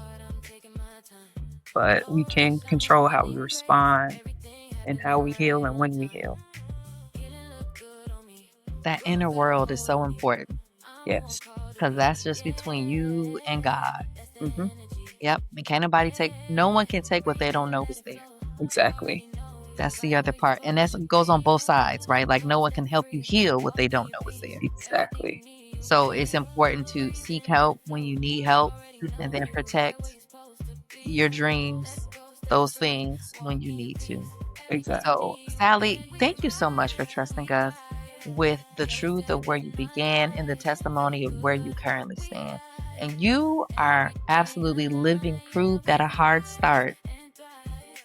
but we can control how we respond and how we heal and when we heal. That inner world is so important. Yes. Because that's just between you and God. Mm-hmm. Yep. And no one can take what they don't know is there. Exactly. That's the other part. And that goes on both sides, right? Like no one can help you heal what they don't know is there. Exactly. So it's important to seek help when you need help and then protect your dreams, those things when you need to. Exactly. So, Sally, thank you so much for trusting us with the truth of where you began and the testimony of where you currently stand. And you are absolutely living proof that a hard start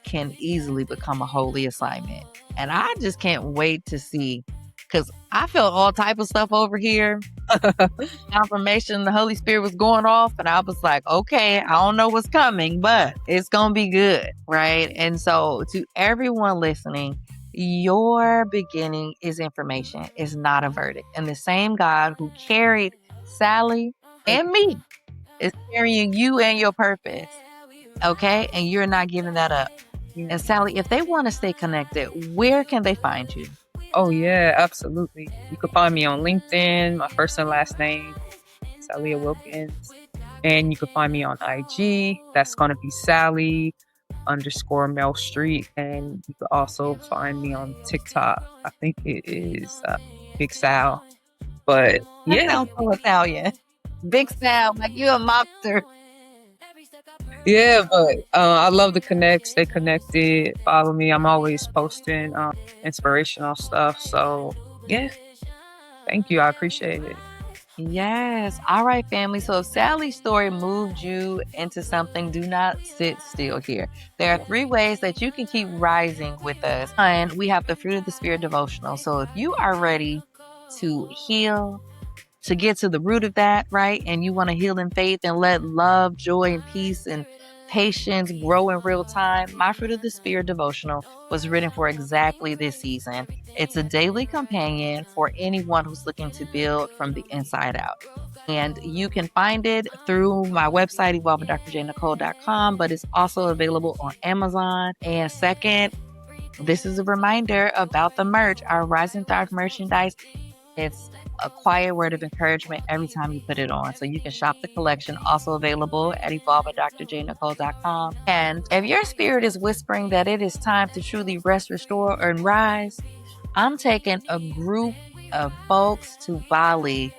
can easily become a holy assignment. And I just can't wait to see, because I felt all type of stuff over here. Confirmation the Holy Spirit was going off, and I was like, okay, I don't know what's coming, but it's gonna be good, right? And so to everyone listening, your beginning is information, is not a verdict. And the same God who carried Sally and me is carrying you and your purpose. Okay? And you're not giving that up. And Sally, if they want to stay connected, where can they find you? Oh, yeah, absolutely. You can find me on LinkedIn, my first and last name, Sallia Wilkins. And you can find me on IG. That's going to be Sally_Mel Street. And you can also find me on TikTok. I think it is Big Sal. But yeah. That sounds so Italian. Big Sal, like you a mobster. Yeah, but I love to connect, stay connected, follow me. I'm always posting inspirational stuff. So yeah, thank you. I appreciate it. Yes. All right, family. So if Sally's story moved you into something, do not sit still here. There are 3 ways that you can keep rising with us. And we have the Fruit of the Spirit devotional. So if you are ready to heal, to get to the root of that, right? And you want to heal in faith and let love, joy, and peace and patience grow in real time, my Fruit of the Spirit devotional was written for exactly this season. It's a daily companion for anyone who's looking to build from the inside out. And you can find it through my website, evolvingdrjnicole.com, but it's also available on Amazon. And second, this is a reminder about the merch, our Rise and Thrive merchandise. It's a quiet word of encouragement every time you put it on. So you can shop the collection, also available at evolvingdrjnicole.com. And if your spirit is whispering that it is time to truly rest, restore, and rise, I'm taking a group of folks to Bali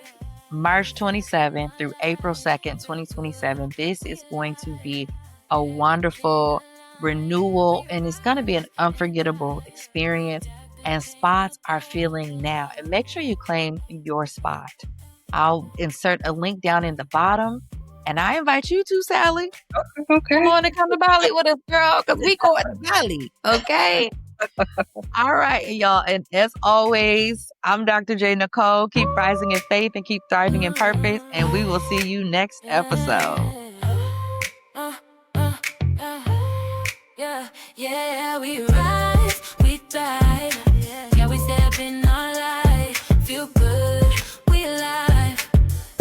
March 27th through April 2nd, 2027. This is going to be a wonderful renewal, and it's going to be an unforgettable experience. And spots are filling now. And make sure you claim your spot. I'll insert a link down in the bottom. And I invite you to, Sally. Okay. Come on and come to Bali with us, girl, because we going to Bali. Okay. All right, y'all. And as always, I'm Dr. J. Nicole. Keep rising in faith and keep thriving in purpose. And we will see you next episode. Yeah, we rise, we thrive. Yeah, we step in our light. Feel good, we alive.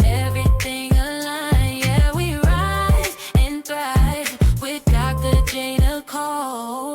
Everything aligned. Yeah, we rise and thrive with Dr. J. Nicole.